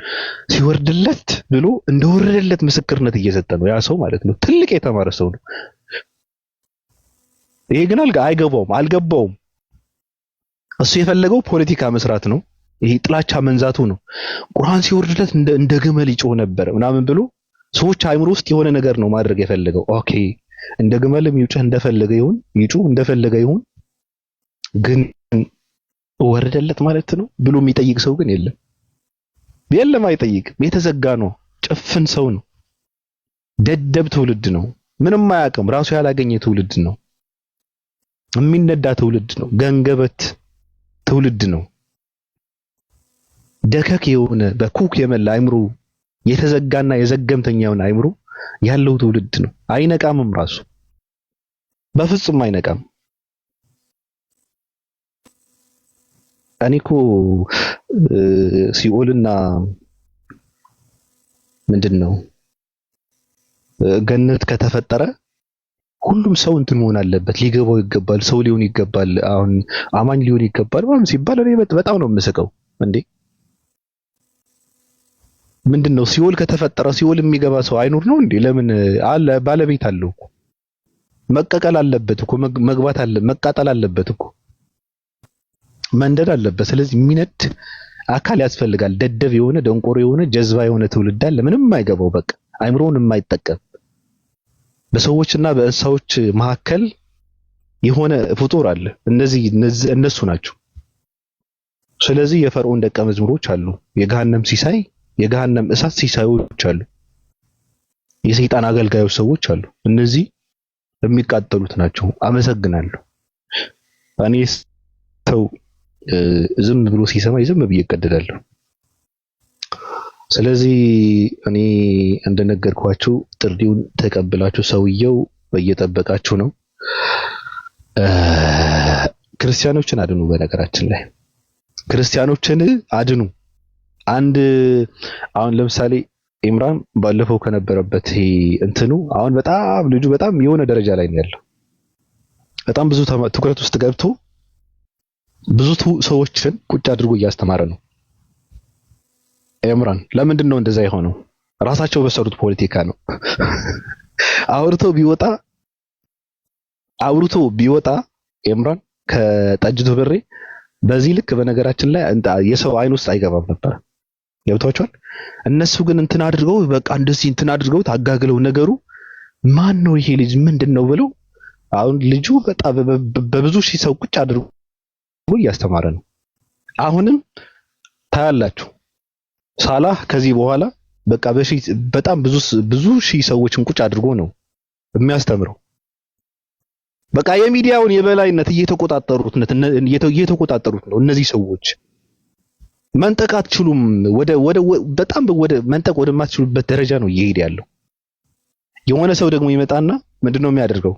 ሲወርድለት ብሎ እንደወረደለት ምስክርነት እየሰጠ ነው ያ ሰው ማለት ነው። ትልቅ የተማረ ሰው ነው። ይሄ ግን አልገባውም። እሱ የፈለገው ፖለቲካ መስራት ነው። ይሄ ጥላቻ መንዛቱ ነው። ቁርአን ሲወርድለት እንደ ግመል ይጮህ ነበር ምናምን ብሎ ሰዎች አይምሮ ውስጥ የሆነ ነገር ነው ማድረግ የፈለገው። ኦኬ እንደ ግመልም ይጮህ እንደፈለገ ይሁን ግን ወረደለት ማለት ነው ብሎ የሚጠይቅ ሰው ግን የለም። አይጠይቅም። የተዘጋ ነው። ጭፍን ሰው ነው። ደደብ ትውልድ ነው። ምንም አያውቅም። ራሱ ያላገኘ ትውልድ ነው። የሚነዳ ትውልድ ነው። ገንገበት ትውልድ ነው። ደከክ የሆነ በኩክ የመላ አይምሮ የተዘጋና የዘገምተኛውን አይምሮ ያለው ትውልድ ነው። አይነቃምም። ራሱ በፍጹም አይነቃም። እኔ እኮ ሲኦልና ምንድነው ገነት ከተፈጠረ ሁሉም ሰው እንትን መሆን አለበት፣ ሊገባው ይገባል፣ ሰው ሊሆን ይገባል፣ አሁን አማኝ ሊሆን ይገባል ማለት ሲባል እኔ በጣም ነው የምስቀው። እንዴ ምንድነው ሲኦል ከተፈጠረ ሲኦል የሚገባ ሰው አይኖር ነው እንዴ? ለምን አለ? ባለቤት አለው እኮ። መቀቀል አለበት እኮ፣ መቃጠል አለበት እኮ፣ መንደድ አለበት። ስለዚህ የሚነድ አካል ያስፈልጋል። ደደብ የሆነ ደንቆሮ የሆነ ጀዝባ የሆነ ትውልድ አለ፣ ምንም የማይገባው በቃ አይምሮውን የማይጠቀም በሰዎችና በእንስሳዎች መካከል የሆነ ፍጡር አለ። እነሱ ናቸው። ስለዚህ የፈርዖን ደቀ መዝሙሮች አሉ። የገሃነም ሲሳይ የገሃነም እሳት ሲሳዮች አሉ። የሰይጣን አገልጋዮች ሰዎች አሉ። እነዚህ የሚቃጠሉት ናቸው። አመሰግናለሁ። እኔ ሰው ዝም ብሎ ሲሰማኝ ዝም ብዬ እቀደዳለሁ። ስለዚህ እኔ እንደነገርኳችሁ ጥሪውን ተቀብላችሁ ሰውየው እየጠበቃችሁ ነው። ክርስቲያኖችን አድኑ። በነገራችን ላይ ክርስቲያኖችን አድኑ። አሁን ለምሳሌ ኢምራን ባለፈው ከነበረበት እንትኑ አሁን በጣም ልጁ በጣም የሆነ ደረጃ ላይ ነው ያለው። በጣም ብዙ ትኩረት ውስጥ ገብቶ ብዙ ሰዎችን ቁጭ አድርጎ እያስተማረ ነው። ኢምራን ለምንድን ነው እንደዛ የሆነው? ራሳቸው በሰሩት ፖለቲካ ነው። አውርቶ ቢወጣ ኢምራን ከጠጅቱ ብሬ በዚህ ልክ በነገራችን ላይ የሰው አይን ውስጥ አይገባም ነበር። ገብቷቸዋል። እነሱ ግን እንትን አድርገው በቃ እንደዚህ እንትን አድርገው ታጋግለው ነገሩ ማን ነው ይሄ ልጅ ምንድን ነው ብለው አሁን ልጁ በጣም በብዙ ሺህ ሰው ቁጭ አድርጎ እያስተማረ ነው። አሁንም ታያላችሁ ሳላህ ከዚህ በኋላ በቃ በጣም ብዙ ሺህ ሰዎችን ቁጭ አድርጎ ነው የሚያስተምረው። በቃ የሚዲያውን የበላይነት እየተቆጣጠሩት ነው እነዚህ ሰዎች። መንጠቅ አትችሉም። በጣም ወደ መንጠቅ ወደማትችሉበት ደረጃ ነው እየሄደ ያለው። የሆነ ሰው ደግሞ ይመጣና ምንድነው የሚያደርገው?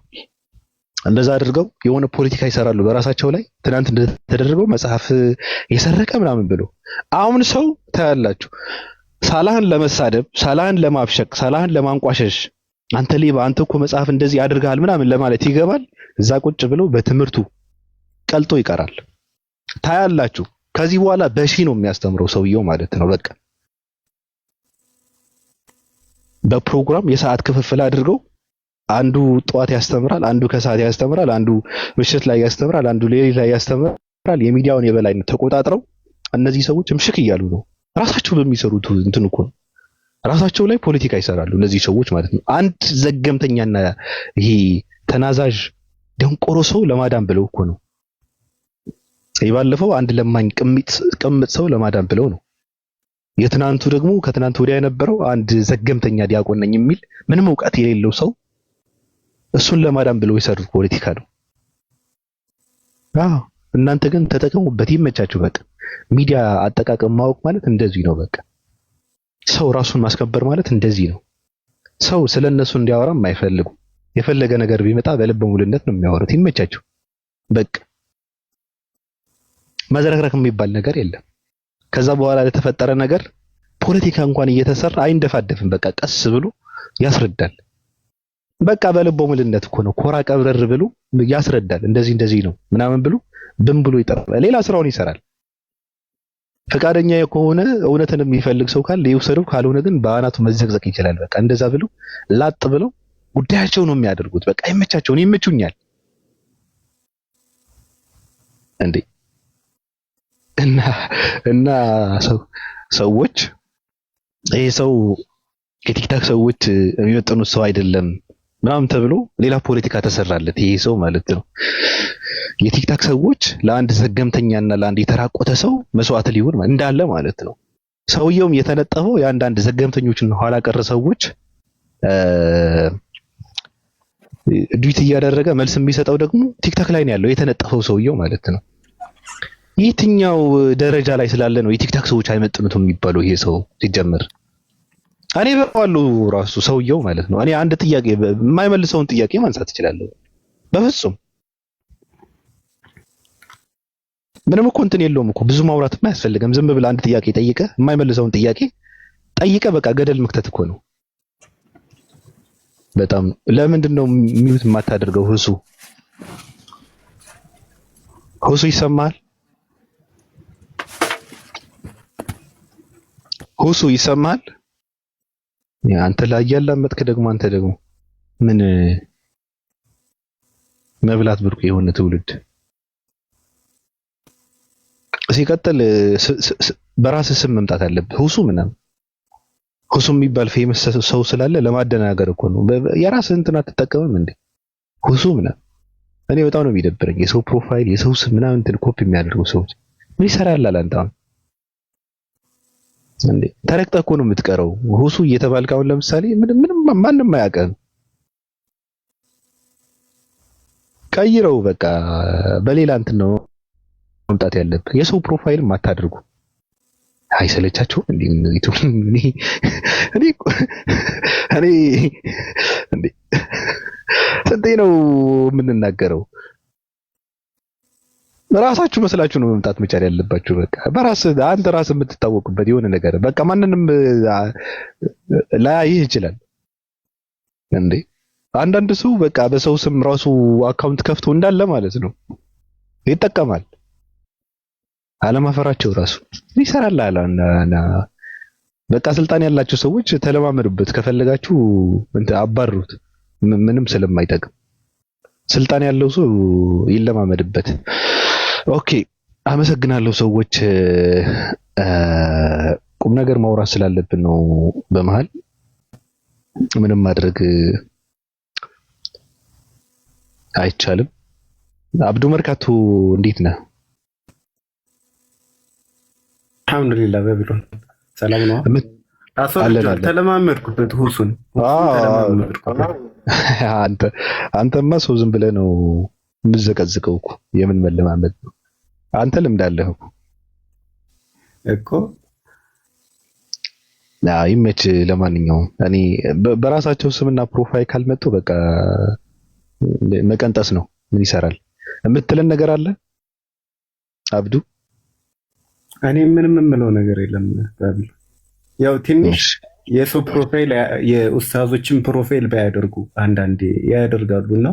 እንደዛ አድርገው የሆነ ፖለቲካ ይሰራሉ በራሳቸው ላይ ትናንት እንደተደረገው መጽሐፍ የሰረቀ ምናምን ብሎ አሁን ሰው ታያላችሁ ሳላህን ለመሳደብ፣ ሳላህን ለማብሸቅ፣ ሳላህን ለማንቋሸሽ አንተ ሌባ፣ አንተ እኮ መጽሐፍ እንደዚህ አድርጋል ምናምን ለማለት ይገባል። እዛ ቁጭ ብሎ በትምህርቱ ቀልጦ ይቀራል። ታያላችሁ። ከዚህ በኋላ በሺ ነው የሚያስተምረው ሰውየው ማለት ነው። በቃ በፕሮግራም የሰዓት ክፍፍል አድርገው አንዱ ጠዋት ያስተምራል፣ አንዱ ከሰዓት ያስተምራል፣ አንዱ ምሽት ላይ ያስተምራል፣ አንዱ ሌሊት ላይ ያስተምራል። የሚዲያውን የበላይነት ተቆጣጥረው እነዚህ ሰዎች ምሽክ እያሉ ነው። ራሳቸው በሚሰሩት እንትን እኮ ነው። ራሳቸው ላይ ፖለቲካ ይሰራሉ እነዚህ ሰዎች ማለት ነው። አንድ ዘገምተኛና ይሄ ተናዛዥ ደንቆሮ ሰው ለማዳን ብለው እኮ ነው። የባለፈው አንድ ለማኝ ቅምጥ ሰው ለማዳን ብለው ነው። የትናንቱ ደግሞ ከትናንቱ ወዲያ የነበረው አንድ ዘገምተኛ ዲያቆን ነኝ የሚል ምንም እውቀት የሌለው ሰው እሱን ለማዳን ብለው የሰሩት ፖለቲካ ነው። እናንተ ግን ተጠቀሙበት፣ ይመቻችሁ። በቃ ሚዲያ አጠቃቀም ማወቅ ማለት እንደዚህ ነው። በቃ ሰው ራሱን ማስከበር ማለት እንደዚህ ነው። ሰው ስለነሱ እንዲያወራም አይፈልጉ። የፈለገ ነገር ቢመጣ በልበ ሙሉነት ነው የሚያወሩት። ይመቻችሁ። በቃ መዝረክረክ የሚባል ነገር የለም። ከዛ በኋላ ለተፈጠረ ነገር ፖለቲካ እንኳን እየተሰራ አይንደፋደፍም። በቃ ቀስ ብሎ ያስረዳል። በቃ በልበ ሙሉነት እኮ ነው። ኮራ ቀብረር ብሎ ያስረዳል። እንደዚህ ነው ምናምን ብሎ ብሎ ይጠራል። ሌላ ስራውን ይሰራል። ፈቃደኛ ከሆነ እውነትን የሚፈልግ ሰው ካለ ይውሰደው፣ ካልሆነ ግን በአናቱ መዘቅዘቅ ይችላል። በቃ እንደዛ ብሎ ላጥ ብለው ጉዳያቸው ነው የሚያደርጉት። በቃ ይመቻቸውን፣ ይመቹኛል እንዴ እና ሰዎች ይሄ ሰው የቲክታክ ሰዎች የሚመጥኑት ሰው አይደለም ምናምን ተብሎ ሌላ ፖለቲካ ተሰራለት። ይሄ ሰው ማለት ነው የቲክታክ ሰዎች ለአንድ ዘገምተኛና ለአንድ የተራቆተ ሰው መስዋዕት ሊሆን እንዳለ ማለት ነው። ሰውየውም የተነጠፈው የአንዳንድ ዘገምተኞችን ኋላ ቀር ሰዎች ዱት እያደረገ መልስ የሚሰጠው ደግሞ ቲክታክ ላይ ነው ያለው የተነጠፈው ሰውየው ማለት ነው። የትኛው ደረጃ ላይ ስላለ ነው የቲክታክ ሰዎች አይመጥኑትም የሚባለው? ይሄ ሰው ሲጀምር እኔ በቃሉ ራሱ ሰውየው ማለት ነው። እኔ አንድ ጥያቄ የማይመልሰውን ጥያቄ ማንሳት እችላለሁ። በፍጹም ምንም እኮ እንትን የለውም እኮ ብዙ ማውራትም አያስፈልግም። ዝም ብለህ አንድ ጥያቄ ጠይቀህ የማይመልሰውን ጥያቄ ጠይቀህ በቃ ገደል መክተት እኮ ነው። በጣም ለምንድን ነው ሚዩት የማታደርገው? ሁሱ ይሰማል? ሁሱ ይሰማል? አንተ ላይ ያላመጥክ ደግሞ አንተ ደግሞ ምን መብላት ብርቁ የሆነ ትውልድ። ሲቀጥል በራስህ ስም መምጣት አለብህ። ሁሱ ምናምን ሁሱ የሚባል ፌመስ ሰው ስላለ ለማደናገር እኮ ነው። የራስህ እንትን አትጠቀምም እንዴ? ሁሱ ምናምን እኔ በጣም ነው የሚደብረኝ የሰው ፕሮፋይል የሰው ስም ምናምን እንትን ኮፒ የሚያደርጉ ሰዎች። ምን ይሰራል አንተ አሁን እንዴ? ተረግጠህ እኮ ነው የምትቀረው። ሁሱ እየተባልክ አሁን ለምሳሌ ምንም ማንም አያውቅም። ቀይረው በቃ በሌላ እንትን ነው መምጣት ያለብህ። የሰው ፕሮፋይልም አታድርጉ። አይሰለቻችሁም እንዴ? እኔ እኔ እኔ እንዴ ስንቴ ነው የምንናገረው? ራሳችሁ መስላችሁ ነው መምጣት መቻል ያለባችሁ። በቃ በራስ አንተ ራስ የምትታወቅበት የሆነ ነገር በቃ ማንንም ላያይህ ይችላል እንዴ። አንዳንድ ሰው በቃ በሰው ስም ራሱ አካውንት ከፍቶ እንዳለ ማለት ነው ይጠቀማል። አለማፈራቸው ራሱ ይሰራል አለ። በቃ ስልጣን ያላቸው ሰዎች ተለማመዱበት። ከፈለጋችሁ እንትን አባሩት። ምንም ስለማይጠቅም ስልጣን ያለው ሰው ይለማመድበት። ኦኬ አመሰግናለሁ ሰዎች። ቁም ነገር ማውራት ስላለብን ነው በመሃል ምንም ማድረግ አይቻልም። አብዱ መርካቶ እንዴት ነህ? አልሐምዱሊላህ በብሎን ሰላም ነው። ተለማመድኩበት ሁሱን አንተማ ሰው ዝም ብለህ ነው የምዘቀዝቀው እኮ። የምን መለማመድ ነው? አንተ ልምድ አለህ እኮ። ይመች። ለማንኛውም እኔ በራሳቸው ስምና ፕሮፋይል ካልመጡ በቃ መቀንጠስ ነው። ምን ይሰራል የምትለን ነገር አለ አብዱ? እኔ ምንም የምለው ነገር የለም። ያው ትንሽ የሰው ፕሮፋይል የኡስታዞችን ፕሮፋይል ባያደርጉ አንዳንዴ ያደርጋሉና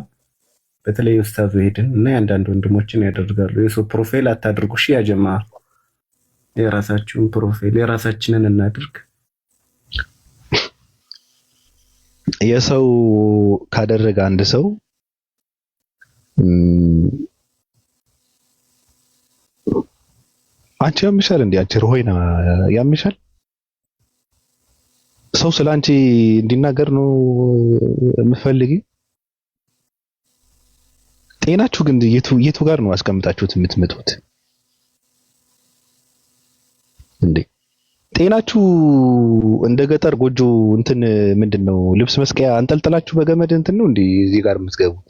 በተለይ ኡስታዙ ሄድን እና የአንዳንድ ወንድሞችን ያደርጋሉ። የሰው ፕሮፋይል አታድርጉ። እሺ ያጀማ የራሳችሁን ፕሮፋይል የራሳችንን እናድርግ። የሰው ካደረገ አንድ ሰው አንቺ ያምሻል እንዴ? አንቺ ሮሆይና ያምሻል? ሰው ስላንቺ እንዲናገር ነው የምፈልጊ? ጤናችሁ ግን የቱ ጋር ነው አስቀምጣችሁት የምትመጡት እንዴ? ጤናችሁ እንደ ገጠር ጎጆ እንትን ምንድነው ልብስ መስቀያ አንጠልጥላችሁ በገመድ እንትን ነው እንዴ እዚህ ጋር የምትገቡት?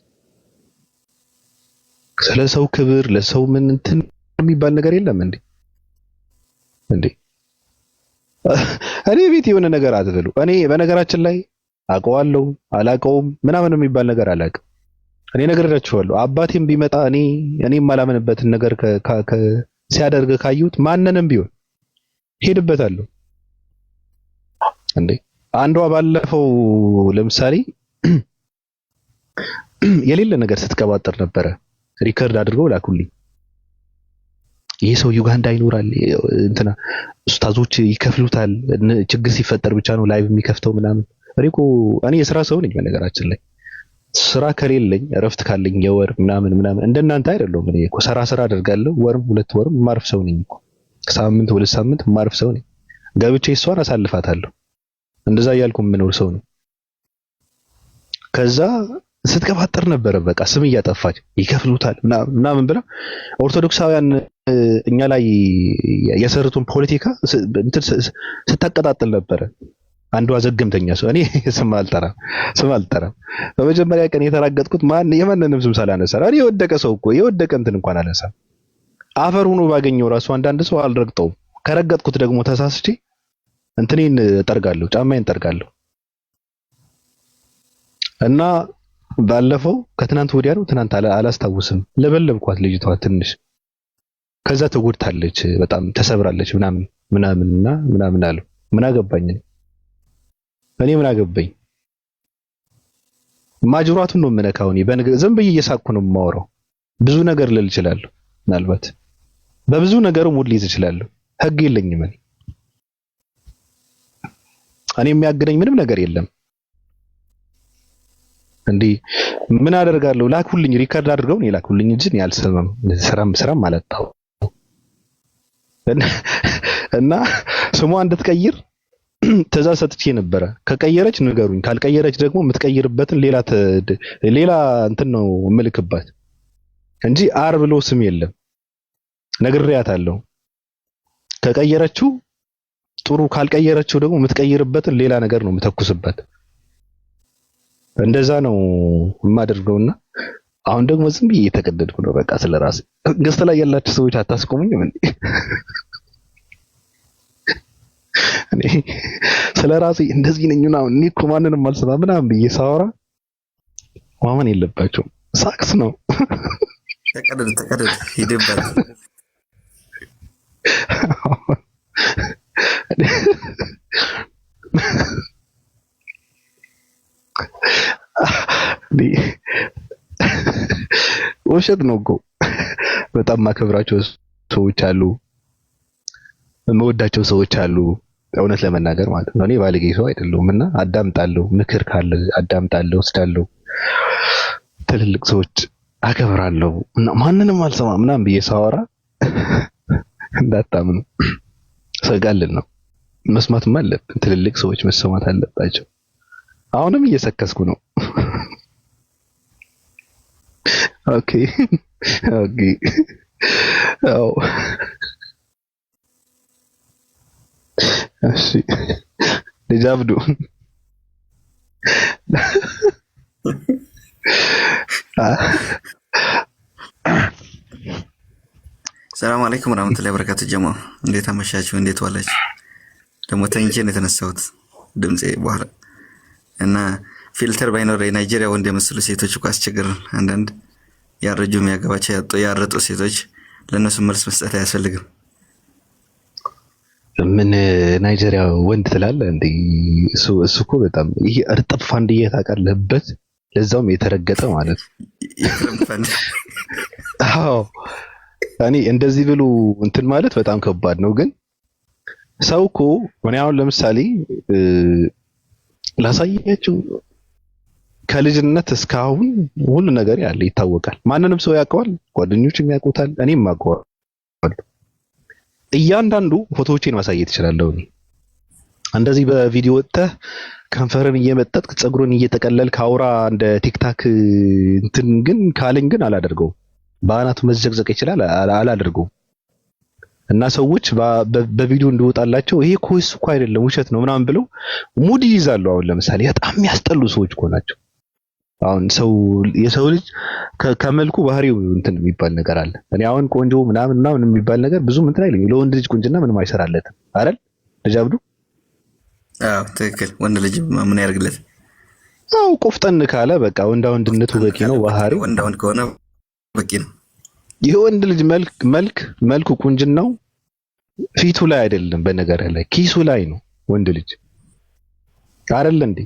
ስለ ሰው ክብር ለሰው ምን እንትን የሚባል ነገር የለም እንዴ? እኔ ቤት የሆነ ነገር አትበሉ። እኔ በነገራችን ላይ አውቀዋለሁ አላውቀውም ምናምን የሚባል ነገር አላውቅም። እኔ ነግሬያችኋለሁ። አባቴም ቢመጣ እኔ የማላምንበትን ነገር ሲያደርግ ካዩት ማንንም ቢሆን ሄድበታለሁ እንዴ። አንዷ ባለፈው ለምሳሌ የሌለ ነገር ስትቀባጠር ነበረ። ሪከርድ አድርገው ላኩልኝ። ይሄ ሰው ዩጋንዳ ይኖራል እንትና ኡስታዞች ይከፍሉታል፣ ችግር ሲፈጠር ብቻ ነው ላይቭ የሚከፍተው ምናምን። እኔ የስራ ሰው ነኝ። በነገራችን ላይ ስራ ከሌለኝ እረፍት ካለኝ የወር ምናምን እንደናንተ አይደለሁም። እኔ እኮ ስራ አደርጋለሁ። ወርም ሁለት ወርም ማርፍ ሰው ነኝ እኮ። ሳምንት ሁለት ሳምንት ማርፍ ሰው ነኝ። ገብቼ እሷን አሳልፋታለሁ። እንደዛ እያልኩ የምኖር ሰው ነው። ከዛ ስትቀባጠር ነበረ። በቃ ስም እያጠፋች ይከፍሉታል ምናምን ብላ ኦርቶዶክሳውያን እኛ ላይ የሰሩትን ፖለቲካ ስታቀጣጥል ነበረ። አንዷ ዘገምተኛ ሰው እኔ ስም አልጠራም። በመጀመሪያ ቀን የተራገጥኩት የማንንም ስም ሳላነሳ እኔ የወደቀ ሰው እኮ የወደቀ እንትን እንኳን አነሳ አፈር ሆኖ ባገኘው ራሱ አንዳንድ ሰው አልረግጠውም። ከረገጥኩት ደግሞ ተሳስቼ እንትኔን ጠርጋለሁ፣ ጫማዬን ጠርጋለሁ። እና ባለፈው ከትናንት ወዲያ ነው ትናንት አላስታውስም፣ ለበለብኳት ልጅቷ ትንሽ። ከዛ ተጎድታለች፣ በጣም ተሰብራለች ምናምን አለው። ምን አገባኝ እኔ ምን አገባኝ? ማጅራቱን ነው የምነካው። ዝም ብዬ እየሳቅኩ ነው የማወራው። ብዙ ነገር ልል እችላለሁ፣ ምናልባት በብዙ ነገሩ ሙድ ልይዝ እችላለሁ። ህግ የለኝም እኔ የሚያግደኝ ምንም ነገር የለም። እንዲህ ምን አደርጋለሁ? ላኩልኝ፣ ሪከርድ አድርገው ነው ላኩልኝ እንጂ እኔ አልሰማም። ስራም አላጣው እና ስሟ እንድትቀይር ትእዛዝ ሰጥቼ ነበረ። ከቀየረች ንገሩኝ፣ ካልቀየረች ደግሞ የምትቀይርበትን ሌላ እንትን ነው የምልክባት። እንጂ አር ብሎ ስም የለም። ነግሬያታለሁ። ከቀየረችው ጥሩ፣ ካልቀየረችው ደግሞ የምትቀይርበትን ሌላ ነገር ነው የምተኩስበት። እንደዛ ነው የማደርገውና አሁን ደግሞ ዝም ብዬ እየተቀደድኩ ነው። በቃ ስለራሴ ገዝተ ላይ ያላችሁ ሰዎች አታስቆሙኝም እንዴ? እኔ ስለራሴ እንደዚህ ነኝና እኔ እኮ ማንንም አልሰማ ምናምን ብዬ ሳወራ ማመን የለባቸውም። ሳክስ ነው። ተቀደድ ሂድበት። ውሸት ነው እኮ። በጣም ማከብራቸው ሰዎች አሉ፣ የምወዳቸው ሰዎች አሉ። እውነት ለመናገር ማለት ነው እኔ ባለጌ ሰው አይደለሁም እና አዳምጣለሁ፣ ምክር ካለ አዳምጣለሁ፣ ወስዳለሁ። ትልልቅ ሰዎች አከብራለሁ እና ማንንም አልሰማ ምናምን ብዬ ሳወራ እንዳታምኑ፣ ሰጋልን ነው። መስማትም አለብን። ትልልቅ ሰዎች መሰማት አለባቸው። አሁንም እየሰከስኩ ነው። ኦኬ ኦኬ። አዎ እሺ። ልጅ አብዱ ሰላም አለይኩም ወራህመቱላሂ ወበረካቱ። ጀማ እንዴት አመሻችሁ? እንዴት ዋላችሁ? ደግሞ ተኝቼ ነው የተነሳሁት ድምጼ በኋላ እና ፊልተር ባይኖር የናይጄሪያ ወንድ የመሰሉ ሴቶች እኮ አስቸግረን። አንዳንድ ያረጁ የሚያገባቸው ያረጡ ሴቶች ለእነሱ መልስ መስጠት አያስፈልግም። ምን ናይጄሪያ ወንድ ትላለህ እንዴ? እሱ እኮ በጣም ይሄ እርጥብ ፋንድዬ ታውቃለህበት፣ ለዛውም የተረገጠ ማለት አዎ። እኔ እንደዚህ ብሎ እንትን ማለት በጣም ከባድ ነው። ግን ሰው እኮ እኔ አሁን ለምሳሌ ላሳያችሁ ከልጅነት እስካሁን ሁሉ ነገር ያለ ይታወቃል። ማንንም ሰው ያውቀዋል፣ ጓደኞችም ያውቁታል፣ እኔም አውቀዋለሁ። እያንዳንዱ ፎቶዎቼን ማሳየት እችላለሁ። እንደዚህ በቪዲዮ ወጥተህ ከንፈርን እየመጠጥክ ፀጉርን እየጠቀለልክ አውራ እንደ ቲክታክ እንትን ግን ካለኝ ግን አላደርገውም። በአናቱ መዘቅዘቅ ይችላል፣ አላደርገውም። እና ሰዎች በቪዲዮ እንዲወጣላቸው ይሄ እኮ እሱ እኮ አይደለም ውሸት ነው ምናምን ብለው ሙድ ይይዛሉ። አሁን ለምሳሌ በጣም የሚያስጠሉ ሰዎች እኮ ናቸው። አሁን የሰው ልጅ ከመልኩ ባህሪው እንትን የሚባል ነገር አለ። እኔ አሁን ቆንጆ ምናምን የሚባል ነገር ብዙም እንትን አይልም። ለወንድ ልጅ ቁንጅና ምንም አይሰራለትም አይደል ልጅ አብዱ? አዎ ትክክል። ወንድ ልጅ ምን ያደርግለት? አዎ ቆፍጠን ካለ በቃ ወንድነቱ በቂ ነው። ባህሪው ወንድ ከሆነ በቂ ነው። የወንድ ልጅ መልኩ ቁንጅናው ፊቱ ላይ አይደለም፣ በነገር ላይ ኪሱ ላይ ነው። ወንድ ልጅ አይደል እንዴ?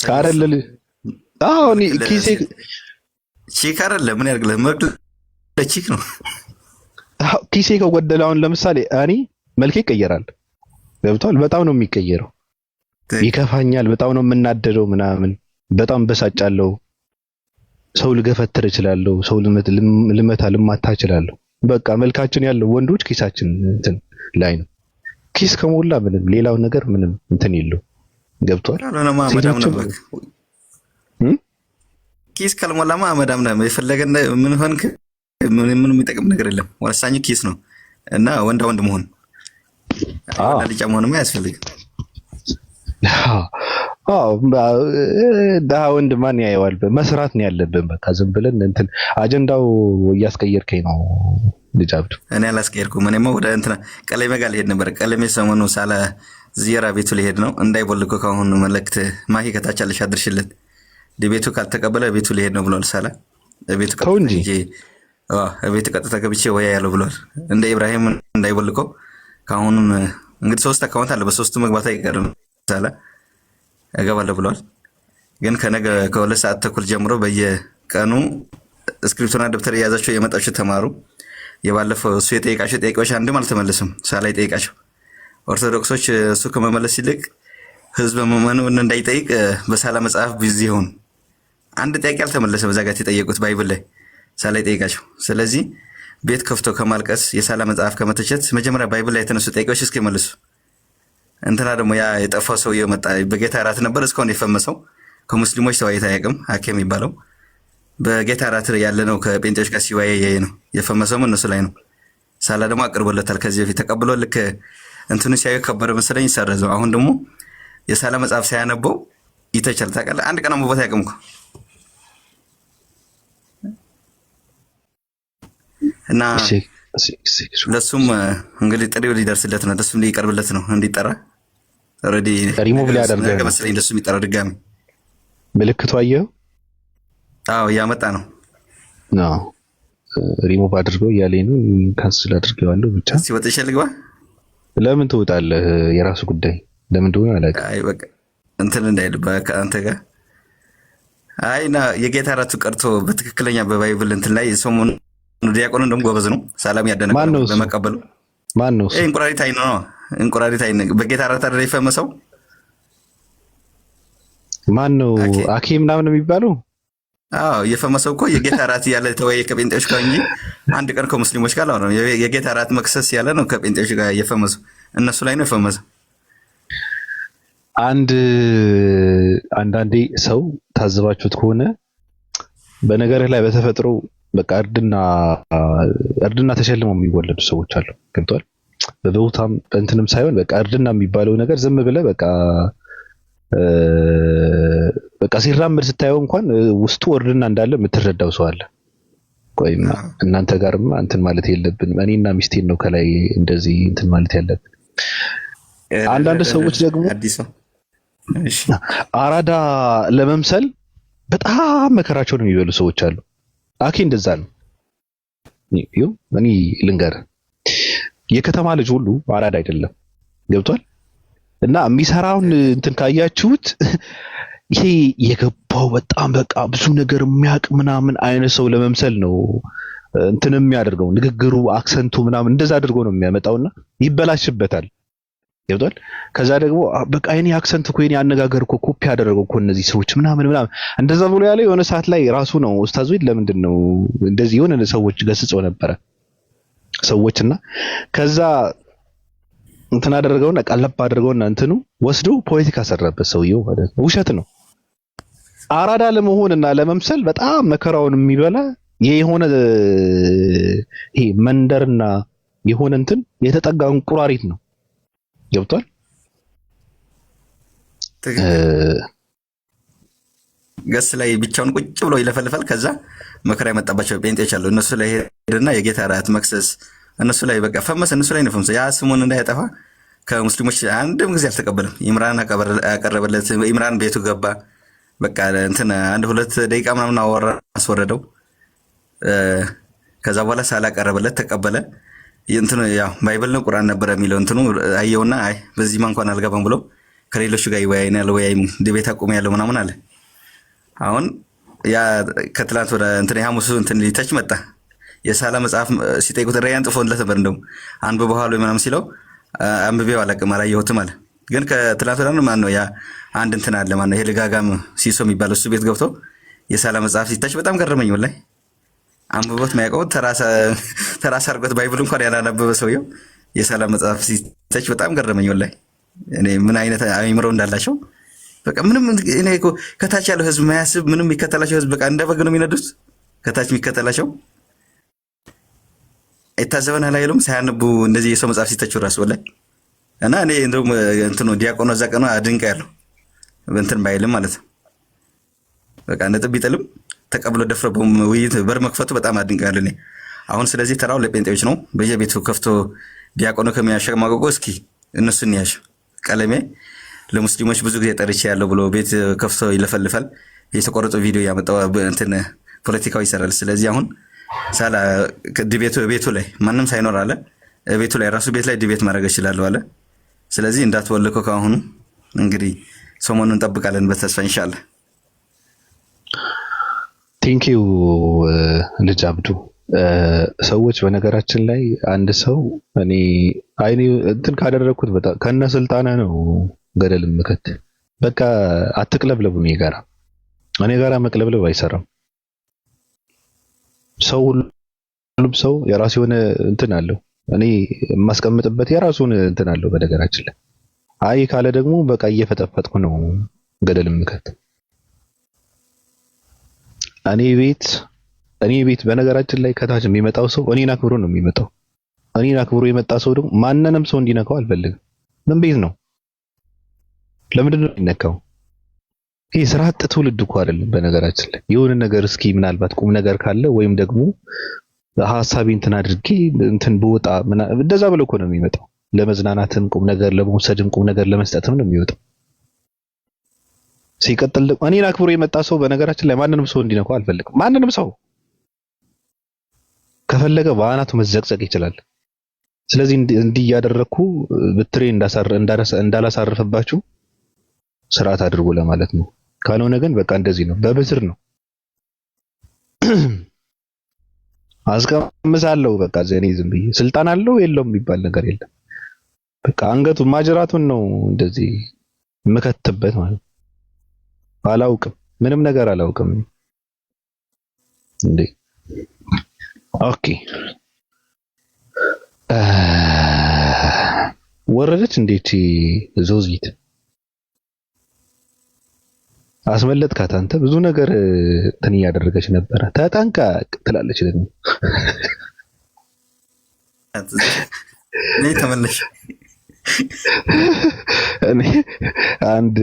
ካረለ አዎ እኔ ኪሴ ቺክ አይደለ ምን ያርግልህ? መልክ ለቺክ ነው። አዎ ኪሴ ከጎደለ አሁን ለምሳሌ እኔ መልኬ ይቀየራል። ገብቷል? በጣም ነው የሚቀየረው። ይከፋኛል፣ በጣም ነው የምናደደው ምናምን፣ በጣም በሳጫለሁ። ሰው ልገፈትር እችላለሁ፣ ሰው ልማታ እችላለሁ። በቃ መልካችን ያለው ወንዶች ኪሳችን እንትን ላይ ነው። ኪስ ከሞላ ምንም ሌላው ነገር ምንም እንትን የለው። ገብቷል? ኪስ ካልሞላማ መዳም ነው የፈለገ ምን ሆንክ ምን የሚጠቅም ነገር የለም። ወሳኙ ኪስ ነው እና ወንድ መሆን ልጫ መሆንም አያስፈልግም። ዳ ወንድ ማን ያየዋል? መስራት ነው ያለብን። በቃ ዝም ብለን እንትን አጀንዳው እያስቀየርከኝ ነው ልጅ አብዱ። እኔ አላስቀየርኩም። እኔማ ወደ እንትና ቀለሜ ጋር ልሄድ ነበር። ቀለሜ ሰሞኑ ሳለ ዚያራ ቤቱ ሊሄድ ነው። እንዳይቦልኮ ካሁን መልእክት ማሂ ከታች አለሽ አድርሽለት። ቤቱ ካልተቀበለ ቤቱ ሊሄድ ነው ብሏል። ሳለ ቤቱ ቀጥታ ገብቼ ወያ ያለው ብሏል። እንደ ኢብራሂም እንዳይቦልኮ ካሁንም እንግዲህ 3 አካውንት አለ፣ በ3ቱ መግባት አይቀርም። ሳለ እገባለሁ ብሏል። ግን ከነገ ከ2 ሰዓት ተኩል ጀምሮ በየቀኑ እስክሪፕቶና ደብተር የያዛችሁ የመጣችሁ ተማሩ። የባለፈው እሱ የጠየቃቸው ጥያቄዎች አንድም አልተመለሱም። ሳላ የጠየቃቸው ኦርቶዶክሶች እሱ ከመመለስ ይልቅ ህዝብ ምዕመኑን እንዳይጠይቅ በሳላ መጽሐፍ ቢዚ ይሁን። አንድ ጥያቄ አልተመለሰም። በዛ ጋር የጠየቁት ባይብል ላይ ሳላ የጠየቃቸው። ስለዚህ ቤት ከፍቶ ከማልቀስ የሳላ መጽሐፍ ከመተቸት መጀመሪያ ባይብል ላይ የተነሱ ጥያቄዎች እስኪመልሱ። እንትና ደግሞ ያ የጠፋው ሰውዬው መጣ። በጌታ እራት ነበር እስካሁን የፈመሰው። ከሙስሊሞች ተወያይቶ አያውቅም። ሀኬም የሚባለው በጌታ እራት ያለ ነው ከጴንጤዎች ጋር ሲወያይ ነው የፈመሰው እነሱ ላይ ነው። ሳላ ደግሞ አቅርቦለታል ከዚህ በፊት ተቀብሎ ልክ እንትኑ ሲያዩ ከበረ መሰለኝ ሰረዘው። አሁን ደግሞ የሳላ መጽሐፍ ሳያነበው ይተቻል። ታውቃለህ አንድ ቀን አንብቦት አያውቅም እኮ እና ለሱም እንግዲህ ጥሪው ሊደርስለት ነው። ለሱም ሊቀርብለት ነው እንዲጠራ ኦሬዲ ሪሙቭ ሊያደርገው ነው መሰለኝ። ለሱ የሚጠራ ድጋሚ ምልክቱ አየው። አዎ እያመጣ ነው። ሪሙቭ አድርገው እያለኝ ነው። ካንስል አድርጌዋለሁ። ብቻ ሲወጣ ይችላል። ለምን ትወጣለህ? የራሱ ጉዳይ። ለምን እንደሆነ አላውቅም። አይ በቃ እንትን እንዳይልብህ አንተ ጋር አይና የጌታ እራቱ ቀርቶ በትክክለኛ በባይብል እንትን ላይ ሰሞኑን ዲያቆኑ እንደውም ጎበዝ ነው። ሰላም ያደነቀው በመቀበሉ ማን ነው? እንቁራሪት አይን ነው። እንቁራሪት አይን በጌታ እራት አይደል የፈመሰው? ማን ነው? አኬ ምናምን የሚባለው? አዎ የፈመሰው እኮ የጌታ እራት ያለ ተወያየ ከጴንጤዎች ጋር እንጂ አንድ ቀን ከሙስሊሞች ጋር ነው። የጌታ እራት መክሰስ ያለ ነው ከጴንጤዎች ጋር የፈመሰው እነሱ ላይ ነው የፈመሰው። አንዳንዴ ሰው ታዘባችሁት ከሆነ በነገርህ ላይ በተፈጥሮ በቃ እርድና ተሸልመው የሚወለዱ ሰዎች አሉ። ገብቷል? በቦታም እንትንም ሳይሆን በቃ እርድና የሚባለው ነገር ዝም ብለህ በቃ ሲራመድ ስታየው እንኳን ውስጡ እርድና እንዳለ የምትረዳው ሰው አለ። ቆይማ እናንተ ጋርማ እንትን ማለት የለብንም። እኔና ሚስቴን ነው ከላይ እንደዚህ እንትን ማለት ያለብን። አንዳንድ ሰዎች ደግሞ አራዳ ለመምሰል በጣም መከራቸውን የሚበሉ ሰዎች አሉ። አኬ እንደዛ ነው። እኔ ልንገርህ የከተማ ልጅ ሁሉ አራዳ አይደለም። ገብቷል? እና የሚሰራውን እንትን ካያችሁት ይሄ የገባው በጣም በቃ ብዙ ነገር የሚያውቅ ምናምን አይነት ሰው ለመምሰል ነው እንትን የሚያደርገው። ንግግሩ፣ አክሰንቱ ምናምን እንደዛ አድርጎ ነው የሚያመጣውና ይበላሽበታል። ገብቷል? ከዛ ደግሞ በቃ የኔ አክሰንት እኮ የኔ አነጋገር እኮ ኮፒ ያደረገው እኮ እነዚህ ሰዎች ምናምን እንደዛ ብሎ ያለ የሆነ ሰዓት ላይ ራሱ ነው ኡስታዝ ወይ ለምንድን ነው እንደዚህ የሆነ ሰዎች ገስጸው ነበረ ሰዎችና ከዛ እንትን አደረገውና ቀለብ አድርገውና እንትኑ ወስዶ ፖለቲካ ሰራበት ሰውየው ማለት ነው። ውሸት ነው። አራዳ ለመሆንና ለመምሰል በጣም መከራውን የሚበላ የሆነ ይሄ መንደርና የሆነ እንትን የተጠጋ እንቁራሪት ነው። ገብቷል? ገስ ላይ ብቻውን ቁጭ ብሎ ይለፈልፋል። ከዛ መከራ የመጣባቸው ጴንጤዎች አሉ። እነሱ ላይ ሄድና የጌታ እራት መክሰስ እነሱ ላይ በቃ ፈመሰ። እነሱ ላይ ነው ፈመሰ። ያ ስሙን እንዳይጠፋ ከሙስሊሞች አንድም ጊዜ አልተቀበለም። ኢምራን አቀረበለት። ኢምራን ቤቱ ገባ። በቃ እንትን 1-2 ደቂቃ ምናምን አወራ፣ አስወረደው። ከዛ በኋላ ሳላ አቀረበለት፣ ተቀበለ። እንትኑ ያው ባይብል ነው ቁርአን ነበር የሚለው እንትኑ አየውና አይ በዚህማ እንኳን አልገባም ብሎ ከሌሎቹ ጋር ይወያይናል ወይ ዲቤት አቁም ያለው ምናምን አለ። አሁን ያ ከትላንት ወደ እንትን የሐሙሱ እንትን ሊተች መጣ። የሳላ መጽሐፍ ሲጠይቁት ራያን ጥፎለት ነበር። እንደውም አንብበዋል ወይ ምናምን ሲለው አንብቤው አላውቅም አላየሁትም አለ። ግን ከትላንት ወደ ማን ነው ያ አንድ እንትን አለ ማን ነው ይሄ ልጋጋም ሲሶ የሚባል እሱ ቤት ገብቶ የሳላ መጽሐፍ ሲተች በጣም ገረመኝ። ወላሂ አንብቦት ማያውቀው ተራሳ አድርጎት ባይብል እንኳን ያላነበበ ሰውየው የሳላ መጽሐፍ ሲተች በጣም ገረመኝ። ወላሂ እኔ ምን አይነት አእምሮ እንዳላቸው በቃ ምንም እኔ እኮ ከታች ያለው ህዝብ ማያስብ ምንም የሚከተላቸው ህዝብ በቃ እንደ በግ ነው የሚነዱት። ከታች የሚከተላቸው አይታዘበናል አይሉም ሳያነቡ እንደዚህ የሰው መጽሐፍ ሲተቹ ራሱ ወላሂ። እና እኔ እንደውም እንትኑ ዲያቆኑ እዛ ቀኑ አድንቃ ያለው እንትን ባይልም ማለት ነው በቃ ነጥብ ቢጥልም ተቀብሎ ደፍሮ ውይይት በር መክፈቱ በጣም አድንቃ ያለው እኔ። አሁን ስለዚህ ተራው ለጴንጤዎች ነው። በየቤቱ ከፍቶ ዲያቆኑ ከሚያሸማቀቁ እስኪ እነሱን ያሽ ቀለሜ ለሙስሊሞች ብዙ ጊዜ ጠርቼ ያለው ብሎ ቤት ከፍቶ ይለፈልፋል። የተቆረጡ ቪዲዮ ያመጣው እንትን ፖለቲካው ይሰራል። ስለዚህ አሁን ሳላ ቤቱ ላይ ማንም ሳይኖር አለ ቤቱ ላይ ራሱ ቤት ላይ ዲቤት ማድረግ ይችላል አለ። ስለዚህ እንዳትወልከው ካሁኑ እንግዲህ ሰሞኑን እንጠብቃለን በተስፋ ኢንሻአላህ። ቴንኪው ልጅ አብዱ። ሰዎች በነገራችን ላይ አንድ ሰው እኔ አይኔ እንትን ካደረኩት በጣም ከነ ስልጣነ ነው ገደል ምከት በቃ አትቅለብለቡ። እኔ ጋራ መቅለብለብ አይሰራም። ሰው ሁሉም ሰው የራሱ የሆነ እንትን አለው። እኔ የማስቀምጥበት የራሱን እንትን አለው። በነገራችን ላይ አይ ካለ ደግሞ በቃ እየፈጠፈጥኩ ነው ገደል ምከት። እኔ ቤት በነገራችን ላይ ከታች የሚመጣው ሰው እኔን አክብሮ ነው የሚመጣው። እኔን አክብሮ የመጣ ሰው ደግሞ ማንንም ሰው እንዲነካው አልፈልግም። ምን ቤት ነው? ለምንድን ነው የሚነካው? ይሄ ስራ አጥ ትውልድ እኮ አይደለም። በነገራችን ላይ የሆነ ነገር እስኪ ምናልባት ቁም ነገር ካለ ወይም ደግሞ ሐሳቢ እንትን አድርጌ እንትን በወጣ እንደዛ ብሎ እኮ ነው የሚመጣው። ለመዝናናትም ቁም ነገር ለመውሰድም ቁም ነገር ለመስጠትም ነው የሚወጣው። ሲቀጥል ደግሞ እኔን አክብሮ የመጣ ሰው በነገራችን ላይ ማንንም ሰው እንዲነካው አልፈልግም። ማንንም ሰው ከፈለገ በአናቱ መዘቅዘቅ ይችላል። ስለዚህ እንዲህ እያደረኩ ብትሬ እንዳላሳርፍባችሁ ስርዓት አድርጉ ለማለት ነው። ካልሆነ ግን በቃ እንደዚህ ነው፣ በብስር ነው አስቀምሳለሁ። በቃ እኔ ዝም ብዬ ስልጣን አለው የለውም የሚባል ነገር የለም። በቃ አንገቱን ማጅራቱን ነው እንደዚህ የምከትበት ማለት ነው። አላውቅም፣ ምንም ነገር አላውቅም እንዴ። ኦኬ ወረደች እንዴት ዞዚት አስመለጥካት አንተ። ብዙ ነገር እንትን እያደረገች ነበረ። ተጠንቀቅ ትላለች ደግሞ ተመለሽ እኔ አንድ